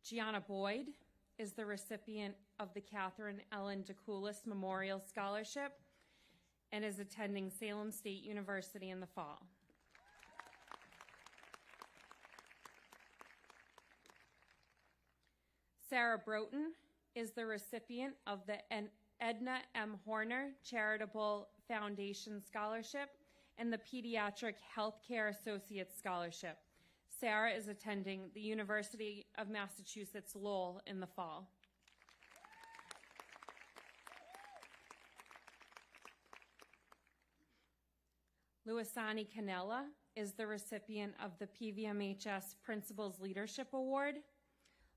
Gianna Boyd is the recipient of the Catherine Ellen DeCoulis Memorial Scholarship and is attending Salem State University in the fall. Sarah Broughton is the recipient of the Edna M. Horner Charitable Foundation Scholarship and the Pediatric Healthcare Associates Scholarship. Sarah is attending the University of Massachusetts Lowell in the fall. Luisani Canella is the recipient of the PVMHS Principals Leadership Award.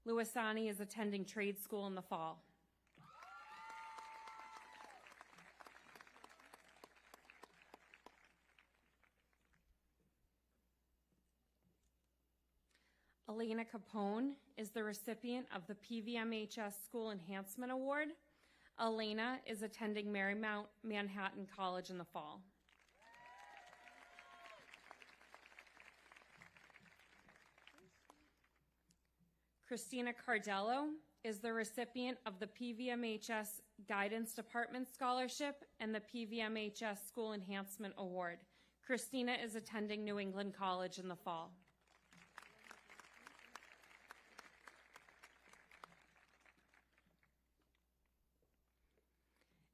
Luisani is attending trade school in the fall. Elena Capone is the recipient of the PVMHS School Enhancement Award. Elena is attending Marymount Manhattan College in the fall. Christina Cardello is the recipient of the PVMHS Guidance Department Scholarship and the PVMHS School Enhancement Award. Christina is attending New England College in the fall.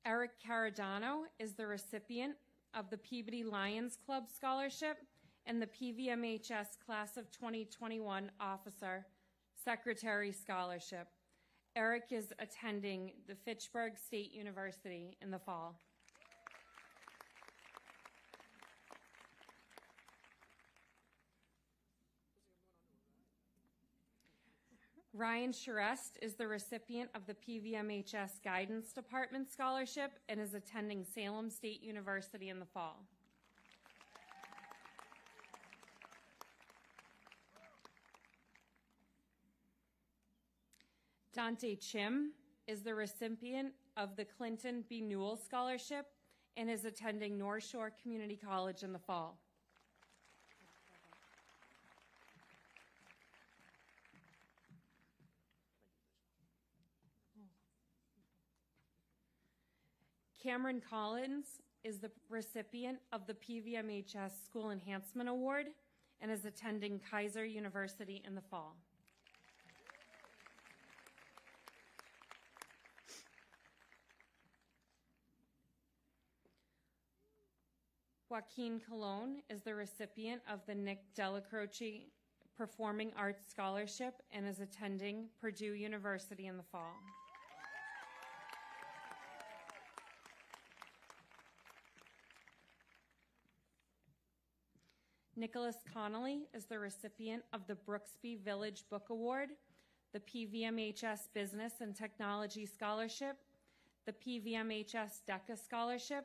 Eric Caradano is the recipient of the Peabody Lions Club Scholarship and the PVMHS Class of 2021 Officer Secretary Scholarship. Eric is attending the Fitchburg State University in the fall. Ryan Charest is the recipient of the PVMHS Guidance Department Scholarship and is attending Salem State University in the fall. Dante Chim is the recipient of the Clinton B. Newell Scholarship and is attending North Shore Community College in the fall. Cameron Collins is the recipient of the PVMHS School Enhancement Award and is attending Kaiser University in the fall. Joaquin Colon is the recipient of the Nick Delacroce Performing Arts Scholarship and is attending Purdue University in the fall. Nicholas Connolly is the recipient of the Brooksby Village Book Award, the PVMHS Business and Technology Scholarship, the PVMHS DECA Scholarship,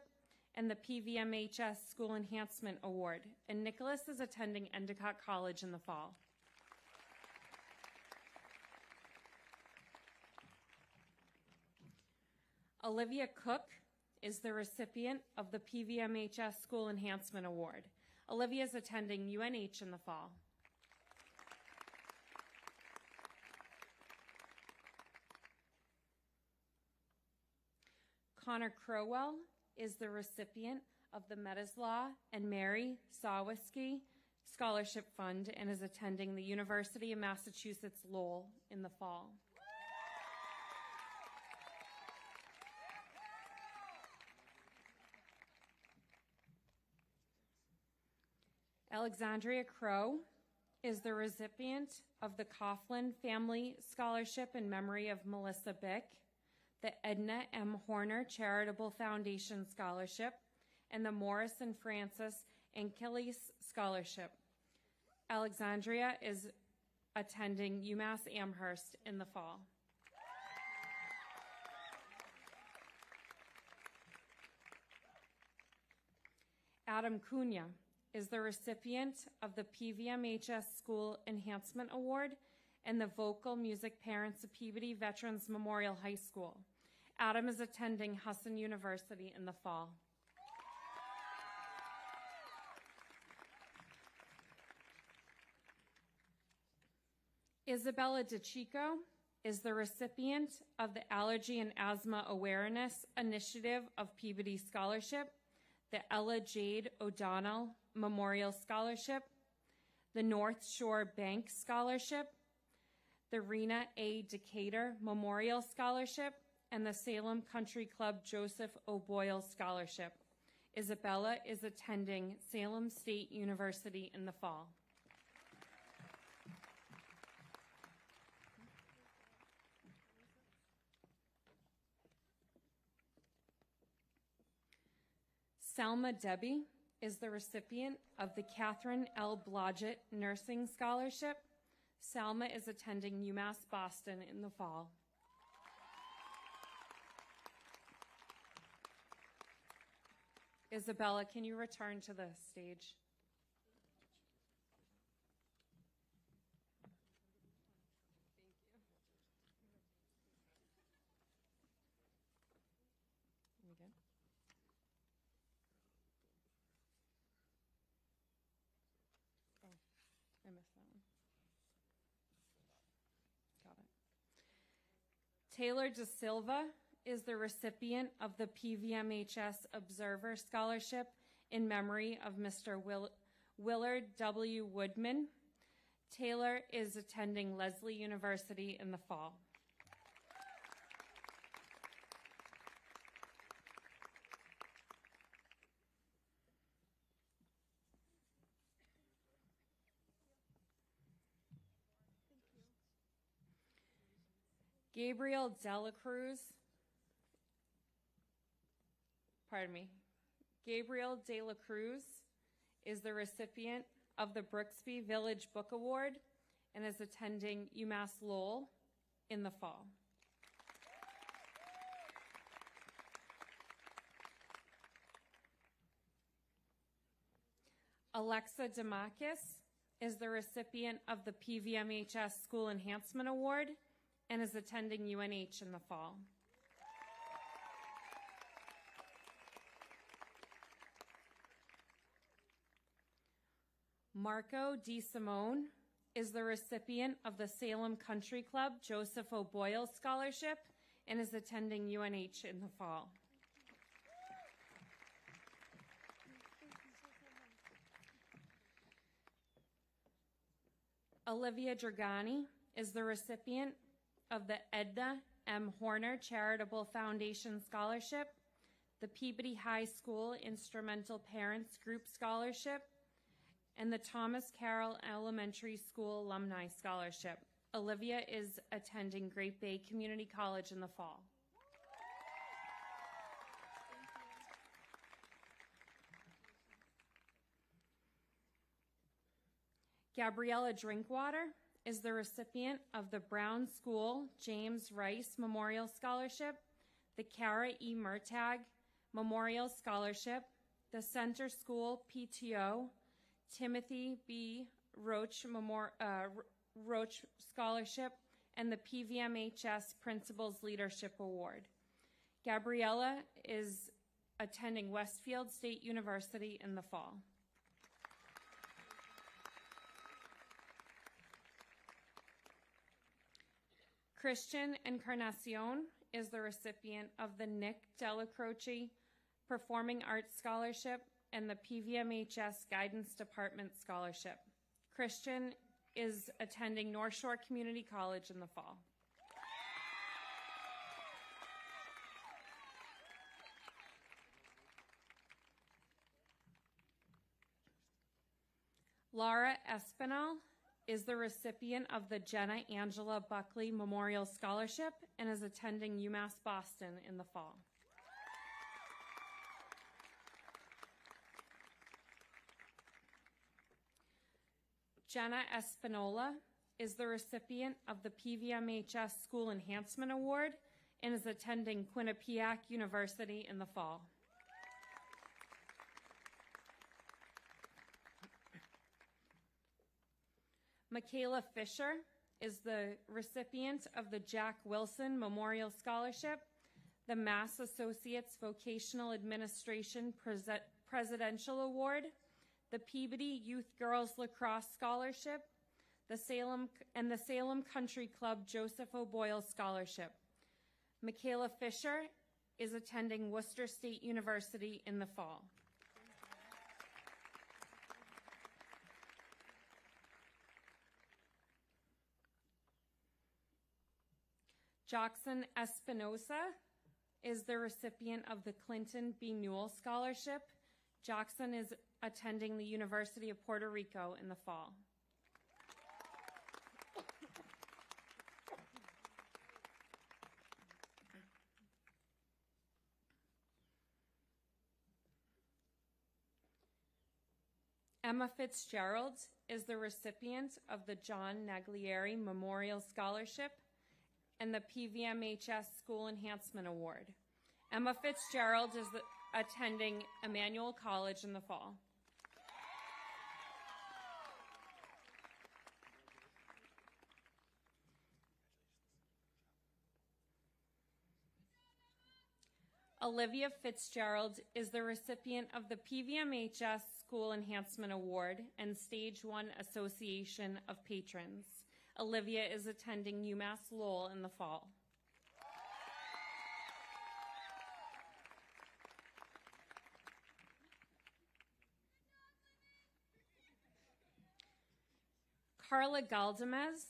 and the PVMHS School Enhancement Award, and Nicholas is attending Endicott College in the fall. Olivia Cook is the recipient of the PVMHS School Enhancement Award. Olivia is attending UNH in the fall. Connor Crowell is the recipient of the Metislaw and Mary Sawaski Scholarship Fund and is attending the University of Massachusetts Lowell in the fall. Alexandria Crow is the recipient of the Coughlin Family Scholarship in memory of Melissa Bick, the Edna M. Horner Charitable Foundation Scholarship, and the Morris and Francis Ankelis Scholarship. Alexandria is attending UMass Amherst in the fall. Adam Cunha is the recipient of the PVMHS School Enhancement Award and the Vocal Music Parents of Peabody Veterans Memorial High School. Adam is attending Husson University in the fall. Isabella DeChico is the recipient of the Allergy and Asthma Awareness Initiative of Peabody Scholarship, the Ella Jade O'Donnell Memorial Scholarship, the North Shore Bank Scholarship, the Rena A. Decatur Memorial Scholarship, and the Salem Country Club Joseph O'Boyle Scholarship. Isabella is attending Salem State University in the fall. Salma Debbie is the recipient of the Catherine L. Blodgett Nursing Scholarship. Salma is attending UMass Boston in the fall. Isabella, can you return to the stage? We good? Oh, I missed that one. Got it. Taylor De Silva is the recipient of the PVMHS Observer Scholarship in memory of Mr. Willard W. Woodman. Taylor is attending Lesley University in the fall. Gabriel Delacruz De La Cruz is the recipient of the Brooksby Village Book Award and is attending UMass Lowell in the fall. Alexa Demakis is the recipient of the PVMHS School Enhancement Award and is attending UNH in the fall. Marco D. Simone is the recipient of the Salem Country Club Joseph O. Boyle Scholarship and is attending UNH in the fall. Olivia Dragani is the recipient of the Edna M. Horner Charitable Foundation Scholarship, the Peabody High School Instrumental Parents Group Scholarship, and the Thomas Carroll Elementary School Alumni Scholarship. Olivia is attending Great Bay Community College in the fall. Gabriella Drinkwater is the recipient of the Brown School James Rice Memorial Scholarship, the Kara E. Murtagh Memorial Scholarship, the Center School PTO, Timothy B. Roach Scholarship, and the PVMHS Principals Leadership Award. Gabriella is attending Westfield State University in the fall. Christian Encarnacion is the recipient of the Nick Della Croce Performing Arts Scholarship and the PVMHS Guidance Department Scholarship. Christian is attending North Shore Community College in the fall. Laura Espinal is the recipient of the Jenna Angela Buckley Memorial Scholarship and is attending UMass Boston in the fall. Jenna Espinola is the recipient of the PVMHS School Enhancement Award and is attending Quinnipiac University in the fall. Michaela Fisher is the recipient of the Jack Wilson Memorial Scholarship, the Mass Associates Vocational Administration Presidential Award, the Peabody Youth Girls Lacrosse Scholarship, the Salem Country Club Joseph O. Boyle Scholarship. Michaela Fisher is attending Worcester State University in the fall. Jackson Espinosa is the recipient of the Clinton B. Newell Scholarship. Jackson is attending the University of Puerto Rico in the fall. Emma Fitzgerald is the recipient of the John Naglieri Memorial Scholarship and the PVMHS School Enhancement Award. Emma Fitzgerald is attending Emmanuel College in the fall. Olivia Fitzgerald is the recipient of the PVMHS School Enhancement Award and Stage 1 Association of Patrons. Olivia is attending UMass Lowell in the fall. Carla Galdamez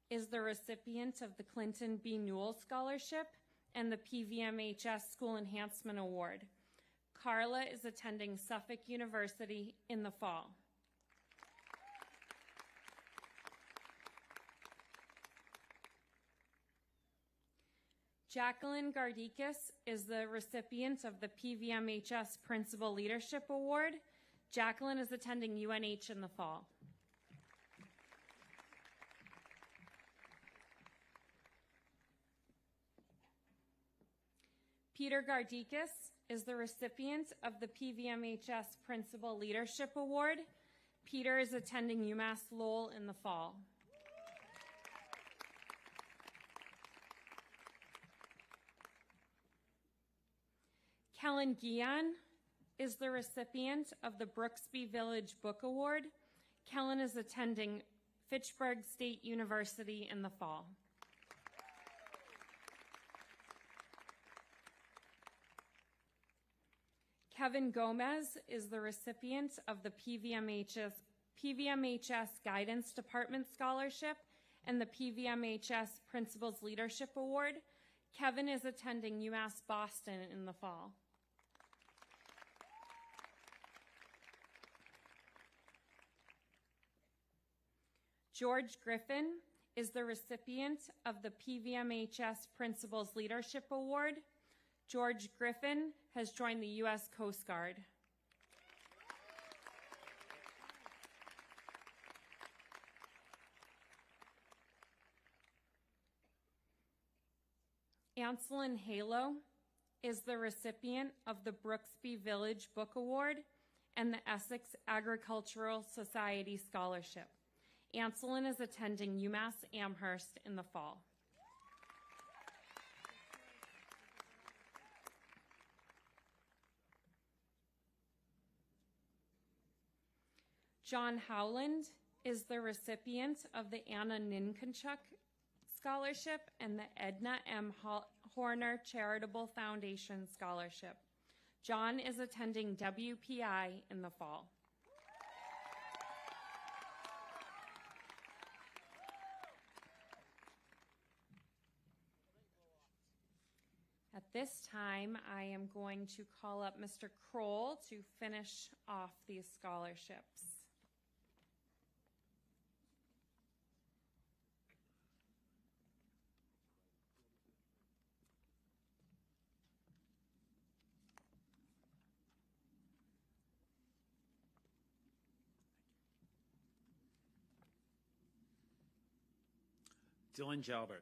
is the recipient of the Clinton B. Newell Scholarship and the PVMHS School Enhancement Award. Carla is attending Suffolk University in the fall. Jacqueline Gardikis is the recipient of the PVMHS Principal Leadership Award. Jacqueline is attending UNH in the fall. Peter Gardikis is the recipient of the PVMHS Principal Leadership Award. Peter is attending UMass Lowell in the fall. Kellen Guion is the recipient of the Brooksby Village Book Award. Kellen is attending Fitchburg State University in the fall. Kevin Gomez is the recipient of the PVMHS Guidance Department Scholarship and the PVMHS Principals Leadership Award. Kevin is attending UMass Boston in the fall. George Griffin is the recipient of the PVMHS Principals Leadership Award. George Griffin has joined the U.S. Coast Guard. Anselin Halo is the recipient of the Brooksby Village Book Award and the Essex Agricultural Society Scholarship. Anselin is attending UMass Amherst in the fall. John Howland is the recipient of the Anna Ninkenchuk Scholarship and the Edna M. Horner Charitable Foundation Scholarship. John is attending WPI in the fall. At this time, I am going to call up Mr. Kroll to finish off these scholarships. Dylan Jalbert.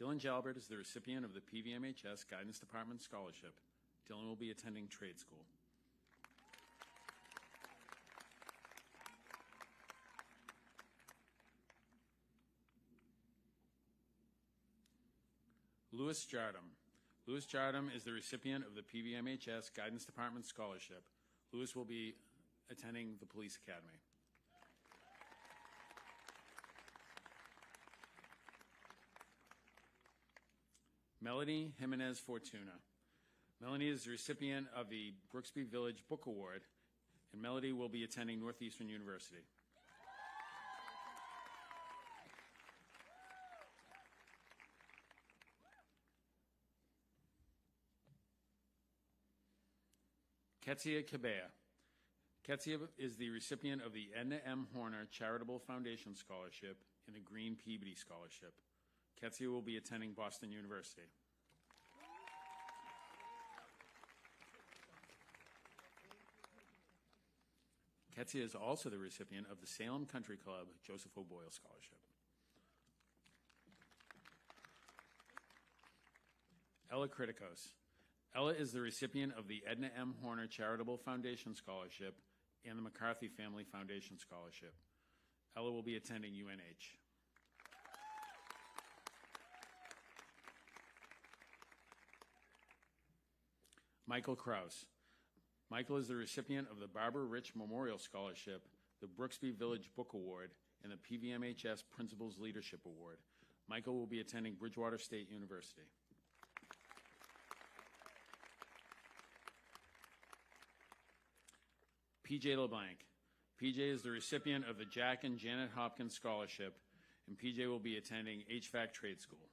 Dylan Jalbert is the recipient of the PVMHS Guidance Department Scholarship. Dylan will be attending trade school. Louis Jardam. Louis Jardam is the recipient of the PVMHS Guidance Department Scholarship. Louis will be attending the Police Academy. Melody Jimenez Fortuna. Melanie is the recipient of the Brooksby Village Book Award, and Melody will be attending Northeastern University. Ketsia Kabea. Ketsia is the recipient of the Edna M. Horner Charitable Foundation Scholarship and the Green Peabody Scholarship. Ketsia will be attending Boston University. Ketsia is also the recipient of the Salem Country Club Joseph O'Boyle Scholarship. Ella Kritikos. Ella is the recipient of the Edna M. Horner Charitable Foundation Scholarship and the McCarthy Family Foundation Scholarship. Ella will be attending UNH. Michael Krause. Michael is the recipient of the Barbara Rich Memorial Scholarship, the Brooksby Village Book Award, and the PVMHS Principals Leadership Award. Michael will be attending Bridgewater State University. PJ LeBlanc. PJ is the recipient of the Jack and Janet Hopkins Scholarship, and PJ will be attending HVAC Trade School.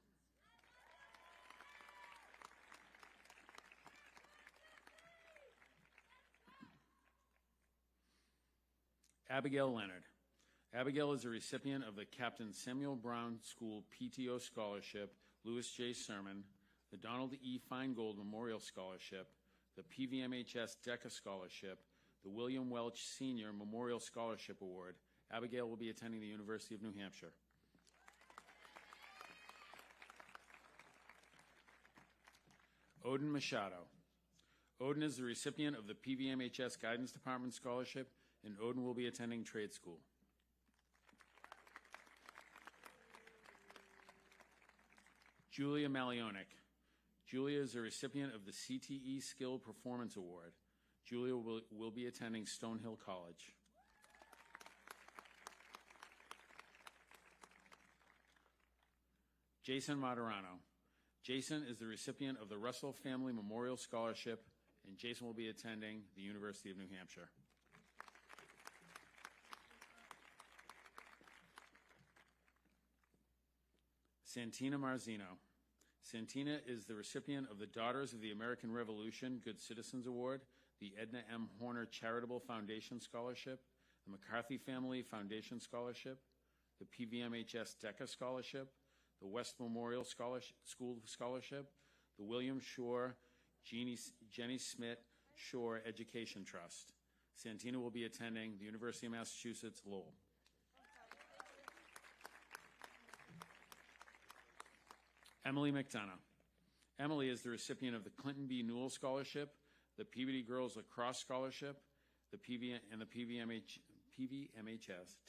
Abigail Leonard. Abigail is a recipient of the Captain Samuel Brown School PTO Scholarship, Louis J. Sermon, the Donald E. Feingold Memorial Scholarship, the PVMHS DECA Scholarship, the William Welch Senior Memorial Scholarship Award. Abigail will be attending the University of New Hampshire. Odin Machado. Odin is the recipient of the PVMHS Guidance Department Scholarship, and Odin will be attending trade school. Julia Malionic. Julia is a recipient of the CTE Skill Performance Award. Julia will be attending Stonehill College. Jason Materano. Jason is the recipient of the Russell Family Memorial Scholarship, and Jason will be attending the University of New Hampshire. Santina Marzino. Santina is the recipient of the Daughters of the American Revolution Good Citizens Award, the Edna M. Horner Charitable Foundation Scholarship, the McCarthy Family Foundation Scholarship, the PVMHS DECA Scholarship, the West Memorial School Scholarship, the William Shore Jenny Smith Shore Education Trust. Santina will be attending the University of Massachusetts Lowell. Emily McDonough. Emily is the recipient of the Clinton B. Newell Scholarship, the Peabody Girls Lacrosse Scholarship, the PVMHS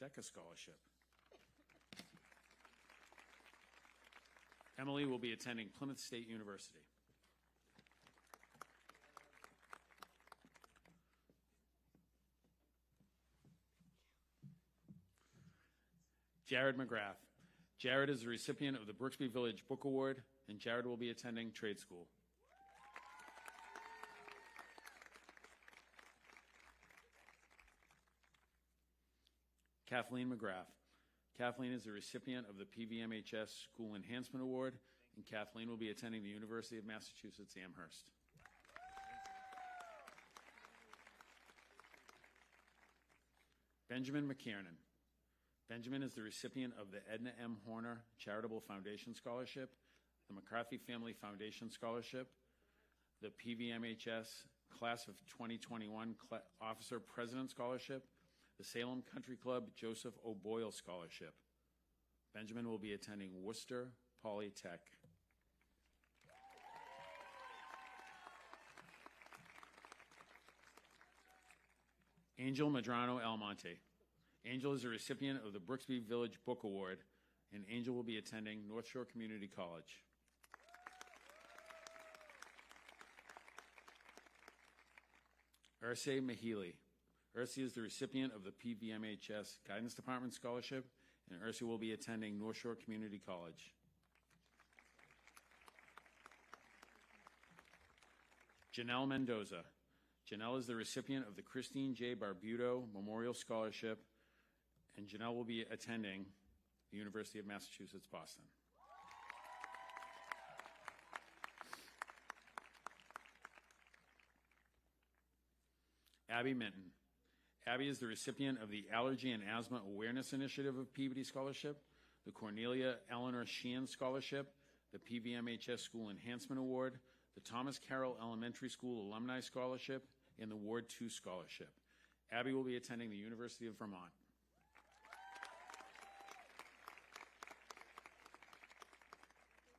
DECA Scholarship. Emily will be attending Plymouth State University. Jared McGrath. Jared is the recipient of the Brooksby Village Book Award, and Jared will be attending trade school. Kathleen McGrath. Kathleen is the recipient of the PVMHS School Enhancement Award, and Kathleen will be attending the University of Massachusetts Amherst. Benjamin McKiernan. Benjamin is the recipient of the Edna M. Horner Charitable Foundation Scholarship, the McCarthy Family Foundation Scholarship, the PVMHS Class of 2021 Officer President Scholarship, the Salem Country Club Joseph O'Boyle Scholarship. Benjamin will be attending Worcester Polytech. Angel Medrano Almonte. Angel is a recipient of the Brooksby Village Book Award, and Angel will be attending North Shore Community College. Ursay Mahili. Ursay is the recipient of the PVMHS Guidance Department Scholarship, and Ursay will be attending North Shore Community College. Janelle Mendoza. Janelle is the recipient of the Christine J. Barbuto Memorial Scholarship, and Janelle will be attending the University of Massachusetts, Boston. Abby Minton. Abby is the recipient of the Allergy and Asthma Awareness Initiative of Peabody Scholarship, the Cornelia Eleanor Sheehan Scholarship, the PVMHS School Enhancement Award, the Thomas Carroll Elementary School Alumni Scholarship, and the Ward 2 Scholarship. Abby will be attending the University of Vermont.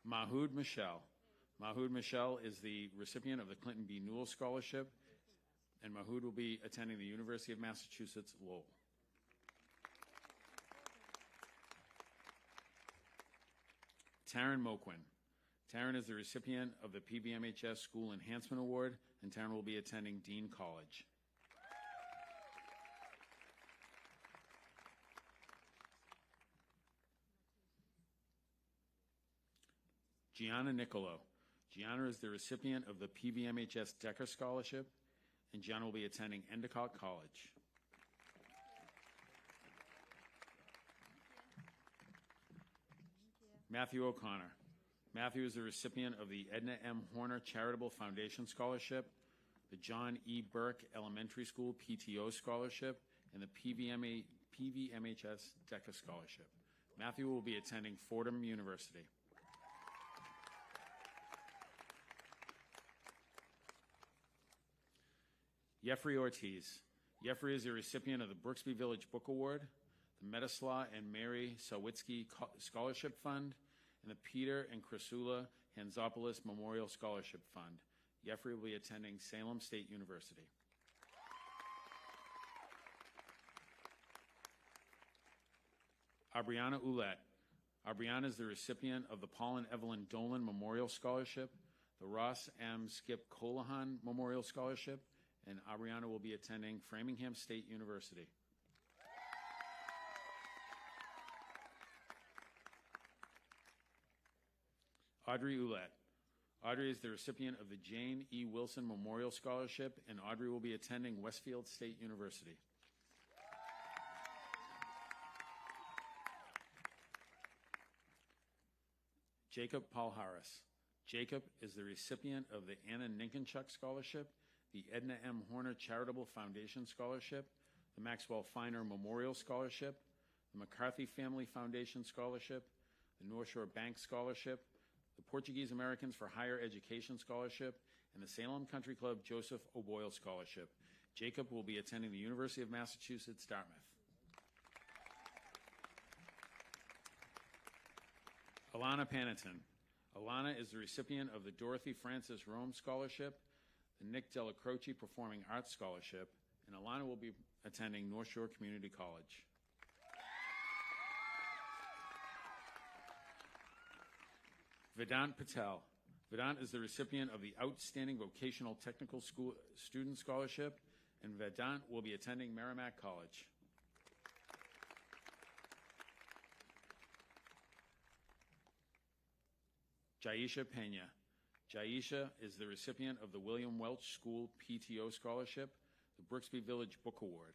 Mahood Michelle. Mahood Michelle is the recipient of the Clinton B. Newell Scholarship, and Mahood will be attending the University of Massachusetts Lowell. Taryn Moquin. Taryn is the recipient of the PVMHS School Enhancement Award, and Taryn will be attending Dean College. Gianna Nicolo. Gianna is the recipient of the PVMHS DECA Scholarship, and Gianna will be attending Endicott College. Matthew O'Connor. Matthew is the recipient of the Edna M. Horner Charitable Foundation Scholarship, the John E. Burke Elementary School PTO Scholarship, and the PVMHS DECA Scholarship. Matthew will be attending Fordham University. Jeffrey Ortiz. Jeffrey is the recipient of the Brooksby Village Book Award, the Metislaw and Mary Sawitsky Scholarship Fund, and the Peter and Chrysula Hanzopoulos Memorial Scholarship Fund. Jeffrey will be attending Salem State University. Aubriana Ouellette. Aubriana is the recipient of the Paul and Evelyn Dolan Memorial Scholarship, the Ross M. Skip Colahan Memorial Scholarship, and Aubriana will be attending Framingham State University. Audrey Ouellette. Audrey is the recipient of the Jane E. Wilson Memorial Scholarship, and Audrey will be attending Westfield State University. Jacob Paul Harris. Jacob is the recipient of the Anna Ninkenchuk Scholarship, the Edna M. Horner Charitable Foundation Scholarship, the Maxwell Finer Memorial Scholarship, the McCarthy Family Foundation Scholarship, the North Shore Bank Scholarship, the Portuguese Americans for Higher Education Scholarship, and the Salem Country Club Joseph O'Boyle Scholarship. Jacob will be attending the University of Massachusetts, Dartmouth. Alana Panetton. Alana is the recipient of the Dorothy Francis Rome Scholarship, the Nick Delacroce Performing Arts Scholarship, and Alana will be attending North Shore Community College. Vedant Patel. Vedant is the recipient of the Outstanding Vocational Technical School Student Scholarship, and Vedant will be attending Merrimack College. Jaisha Pena. Jaisha is the recipient of the William Welch School PTO Scholarship, the Brooksby Village Book Award.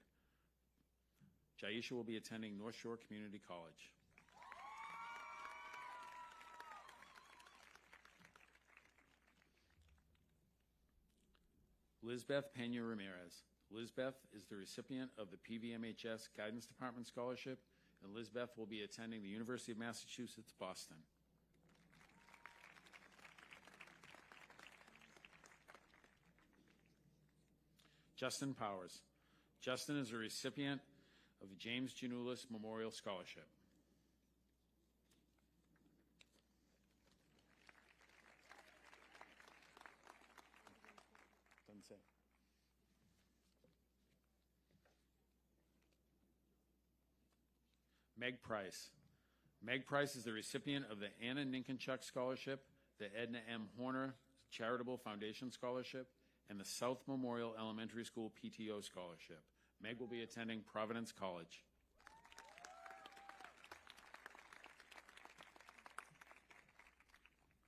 Jaisha will be attending North Shore Community College. Lizbeth Pena Ramirez. Lizbeth is the recipient of the PVMHS Guidance Department Scholarship, and Lizbeth will be attending the University of Massachusetts, Boston. Justin Powers. Justin is a recipient of the James Janulis Memorial Scholarship. Doesn't say. Meg Price. Meg Price is the recipient of the Anna Ninkenchuk Scholarship, the Edna M. Horner Charitable Foundation Scholarship, and the South Memorial Elementary School PTO Scholarship. Meg will be attending Providence College.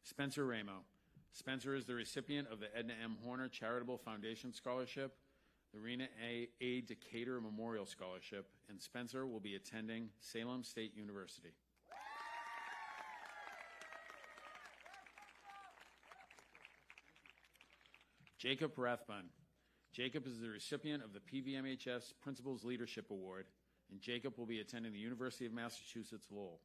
Spencer Ramo. Spencer is the recipient of the Edna M. Horner Charitable Foundation Scholarship, the Rena A. Decatur Memorial Scholarship, and Spencer will be attending Salem State University. Jacob Rathbun. Jacob is the recipient of the PVMHS Principals Leadership Award, and Jacob will be attending the University of Massachusetts Lowell.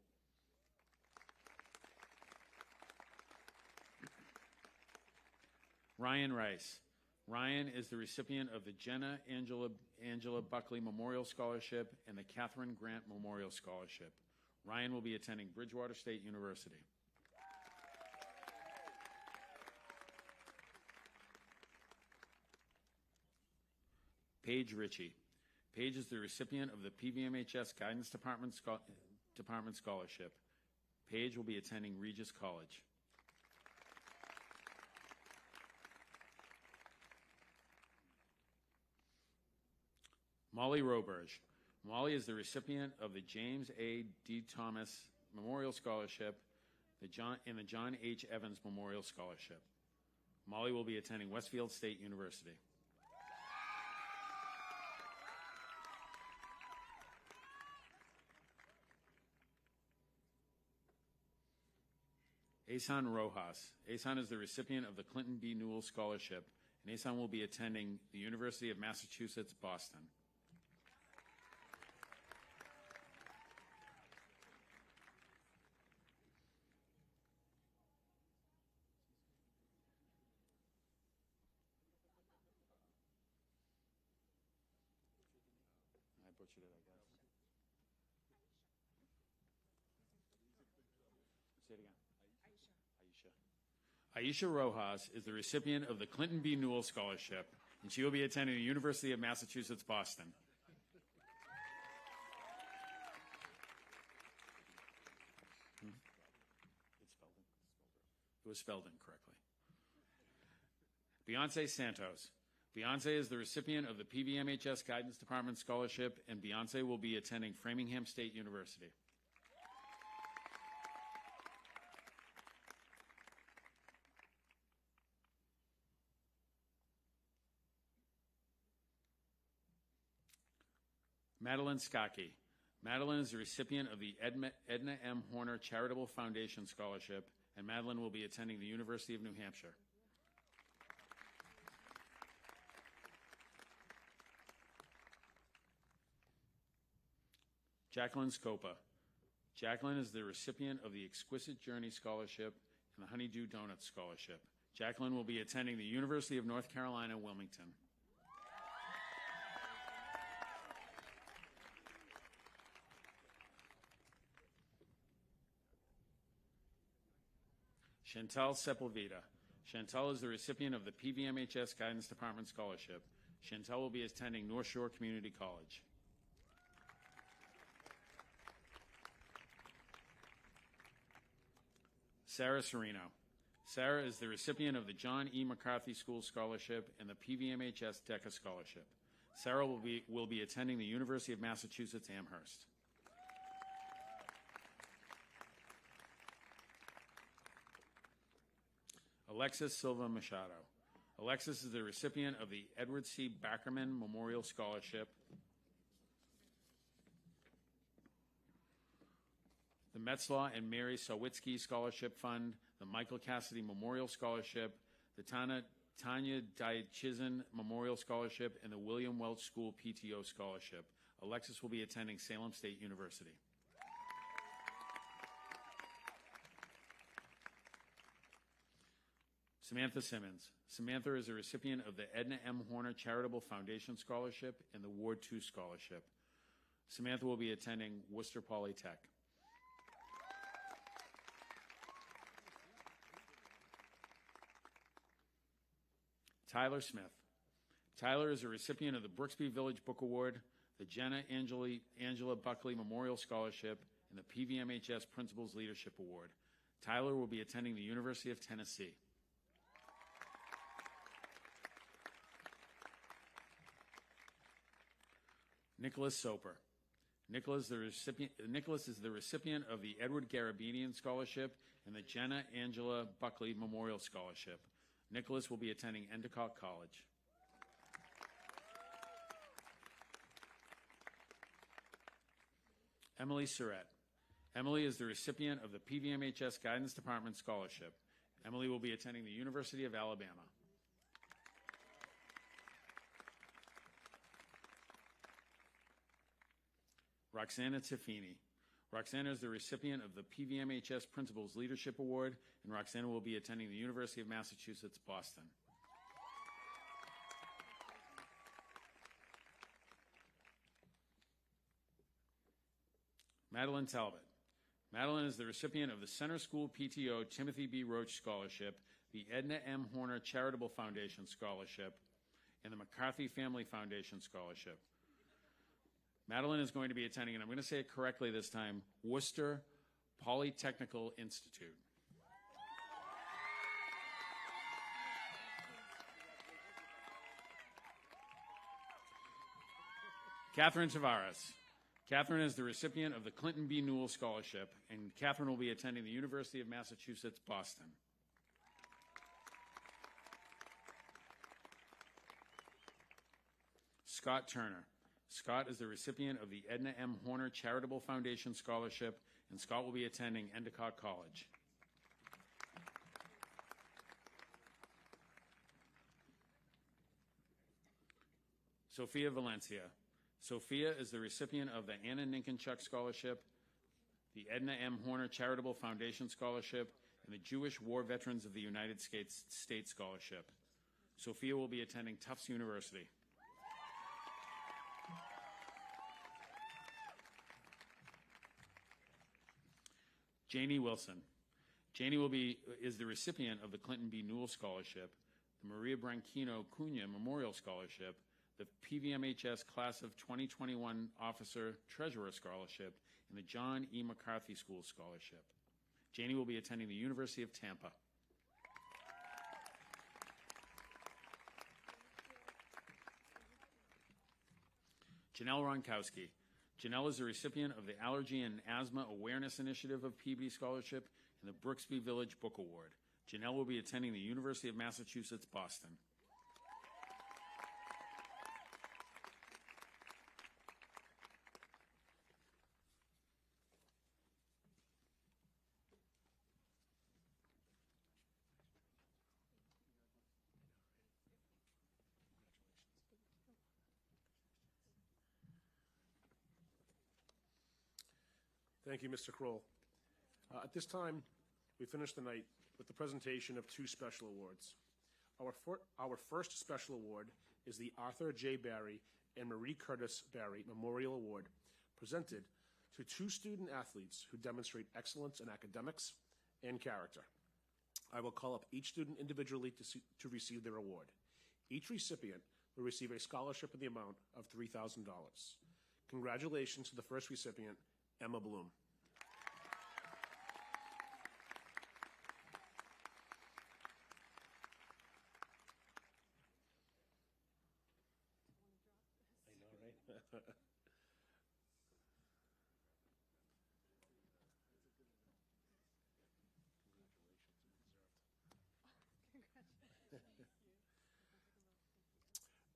Ryan Rice. Ryan is the recipient of the Jenna Angela Buckley Memorial Scholarship and the Catherine Grant Memorial Scholarship. Ryan will be attending Bridgewater State University. Paige Ritchie. Paige is the recipient of the PVMHS Guidance Department Scholarship. Paige will be attending Regis College. Molly Roberge. Molly is the recipient of the James A. D. Thomas Memorial Scholarship and the John H. Evans Memorial Scholarship. Molly will be attending Westfield State University. Asan Rojas. Asan is the recipient of the Clinton B. Newell Scholarship, and Asan will be attending the University of Massachusetts, Boston. I butchered it, I guess. Say it again. Aisha. Aisha Rojas is the recipient of the Clinton B. Newell Scholarship, and she will be attending the University of Massachusetts, Boston. It was spelled incorrectly. Beyonce Santos. Beyonce is the recipient of the PVMHS Guidance Department Scholarship, and Beyonce will be attending Framingham State University. Madeline Skaki. Madeline is the recipient of the Edna M. Horner Charitable Foundation Scholarship, and Madeline will be attending the University of New Hampshire. Jacqueline Scopa. Jacqueline is the recipient of the Exquisite Journey Scholarship and the Honeydew Donuts Scholarship. Jacqueline will be attending the University of North Carolina, Wilmington. Chantal Sepulveda. Chantal is the recipient of the PVMHS Guidance Department Scholarship. Chantal will be attending North Shore Community College. Sarah Serino. Sarah is the recipient of the John E. McCarthy School Scholarship and the PVMHS DECA Scholarship. Sarah will be attending the University of Massachusetts Amherst. Alexis Silva Machado. Alexis is the recipient of the Edward C. Backerman Memorial Scholarship, the Metzlaw and Mary Sawitsky Scholarship Fund, the Michael Cassidy Memorial Scholarship, the Tanya Dychizin Memorial Scholarship, and the William Welch School PTO Scholarship. Alexis will be attending Salem State University. Samantha Simmons. Samantha is a recipient of the Edna M. Horner Charitable Foundation Scholarship and the Ward 2 Scholarship. Samantha will be attending Worcester Polytech. Tyler Smith. Tyler is a recipient of the Brooksby Village Book Award, the Jenna Angela Buckley Memorial Scholarship, and the PVMHS Principals Leadership Award. Tyler will be attending the University of Tennessee. Nicholas Soper. Nicholas is the recipient of the Edward Garabedian Scholarship and the Jenna Angela Buckley Memorial Scholarship. Nicholas will be attending Endicott College. Emily Surratt. Emily is the recipient of the PVMHS Guidance Department Scholarship. Emily will be attending the University of Alabama. Roxana Tiffini. Roxana is the recipient of the PVMHS Principals Leadership Award, and Roxana will be attending the University of Massachusetts, Boston. Madeline Talbot. Madeline is the recipient of the Center School PTO Timothy B. Roach Scholarship, the Edna M. Horner Charitable Foundation Scholarship, and the McCarthy Family Foundation Scholarship. Madeline is going to be attending, and I'm going to say it correctly this time, Worcester Polytechnical Institute. Catherine Tavares. Catherine is the recipient of the Clinton B. Newell Scholarship, and Catherine will be attending the University of Massachusetts, Boston. Scott Turner. Scott is the recipient of the Edna M. Horner Charitable Foundation Scholarship, and Scott will be attending Endicott College. Sophia Valencia. Sophia is the recipient of the Anna Ninkenchuk Scholarship, the Edna M. Horner Charitable Foundation Scholarship, and the Jewish War Veterans of the United States State Scholarship. Sophia will be attending Tufts University. Janie Wilson. Janie is the recipient of the Clinton B. Newell Scholarship, the Maria Branchino Cunha Memorial Scholarship, the PVMHS Class of 2021 Officer Treasurer Scholarship, and the John E. McCarthy School Scholarship. Janie will be attending the University of Tampa. Janelle Ronkowski. Janelle is the recipient of the Allergy and Asthma Awareness Initiative of Peabody Scholarship and the Brooksby Village Book Award. Janelle will be attending the University of Massachusetts, Boston. Thank you, Mr. Kroll. At this time, we finish the night with the presentation of two special awards. Our first special award is the Arthur J. Barry and Marie Curtis Barry Memorial Award, presented to two student athletes who demonstrate excellence in academics and character. I will call up each student individually to receive their award. Each recipient will receive a scholarship in the amount of $3,000. Congratulations to the first recipient, Emma Bloom.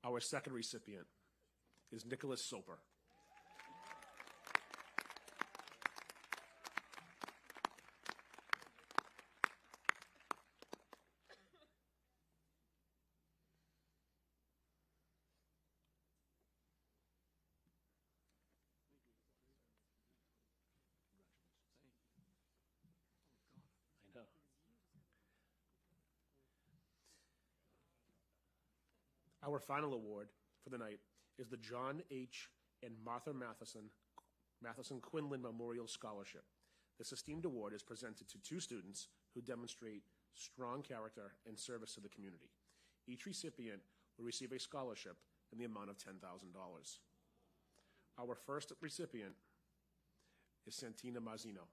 Our second recipient is Nicholas Soper. Our final award for the night is the John H. and Martha Matheson Quinlan Memorial Scholarship. This esteemed award is presented to two students who demonstrate strong character and service to the community. Each recipient will receive a scholarship in the amount of $10,000. Our first recipient is Santina Mazzino.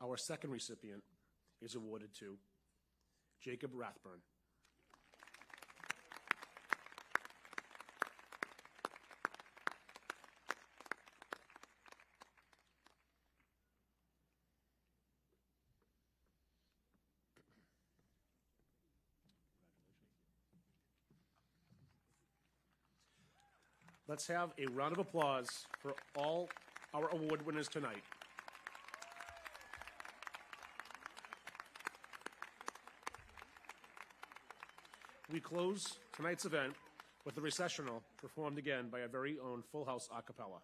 Our second recipient is awarded to Jacob Rathburn. Let's have a round of applause for all our award winners tonight. We close tonight's event with the recessional performed again by our very own Full House a cappella.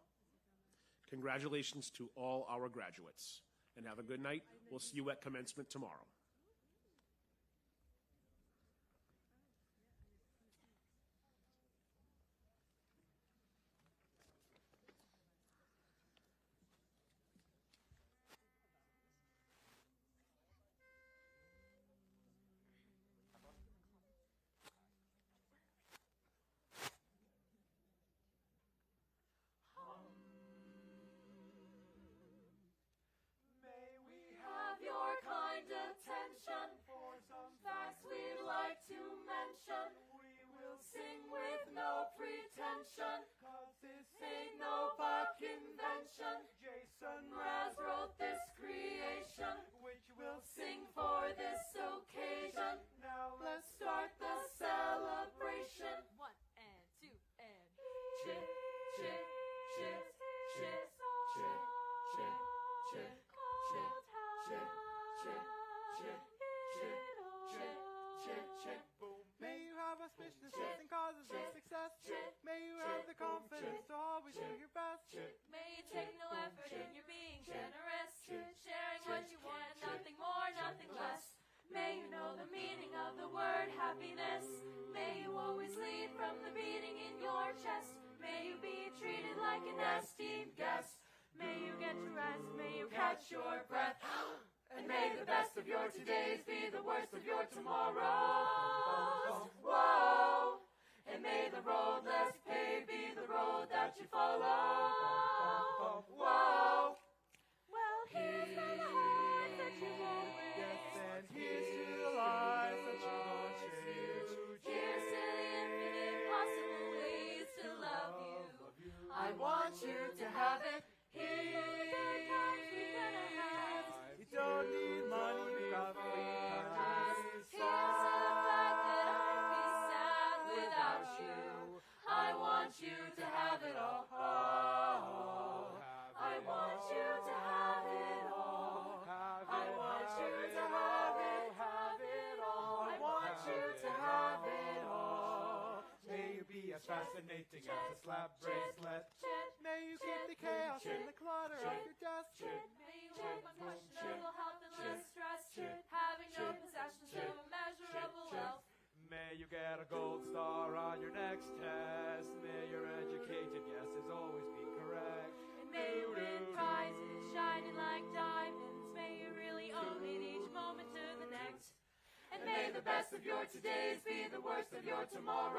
Congratulations to all our graduates, and have a good night. We'll see you at commencement tomorrow. May we have your kind attention. an esteemed guest. May you get your rest, may you catch your breath. And may the best of your todays be the worst of your tomorrows. Whoa! And may the road less paved be the road that you follow. Whoa! Well, here's to the hearts that you won't win. Yes, and here's to the lives that you won't change. Here's to the infinite possible ways to love you. I want you to have it. Here's the times we're gonna have. You don't need money, you've got free pass. Here's to the fact that I'd be sad without you. I want you to have it all. I want you to have it all. I want you to have it all. I want you to have it all. May you be as fascinating as a slab bracelet. May you keep the chaos and the clutter of your desk. May you work on questionable health and less stress. Having no possessions of immeasurable wealth. May you get a gold star on your next test. May your educated guesses always be correct. And may you win prizes shining like diamonds. May you really own it each moment to the next. And may the best of your todays be the worst of your tomorrows.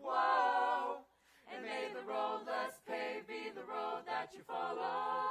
Whoa! And may the road less paved be the road that you follow.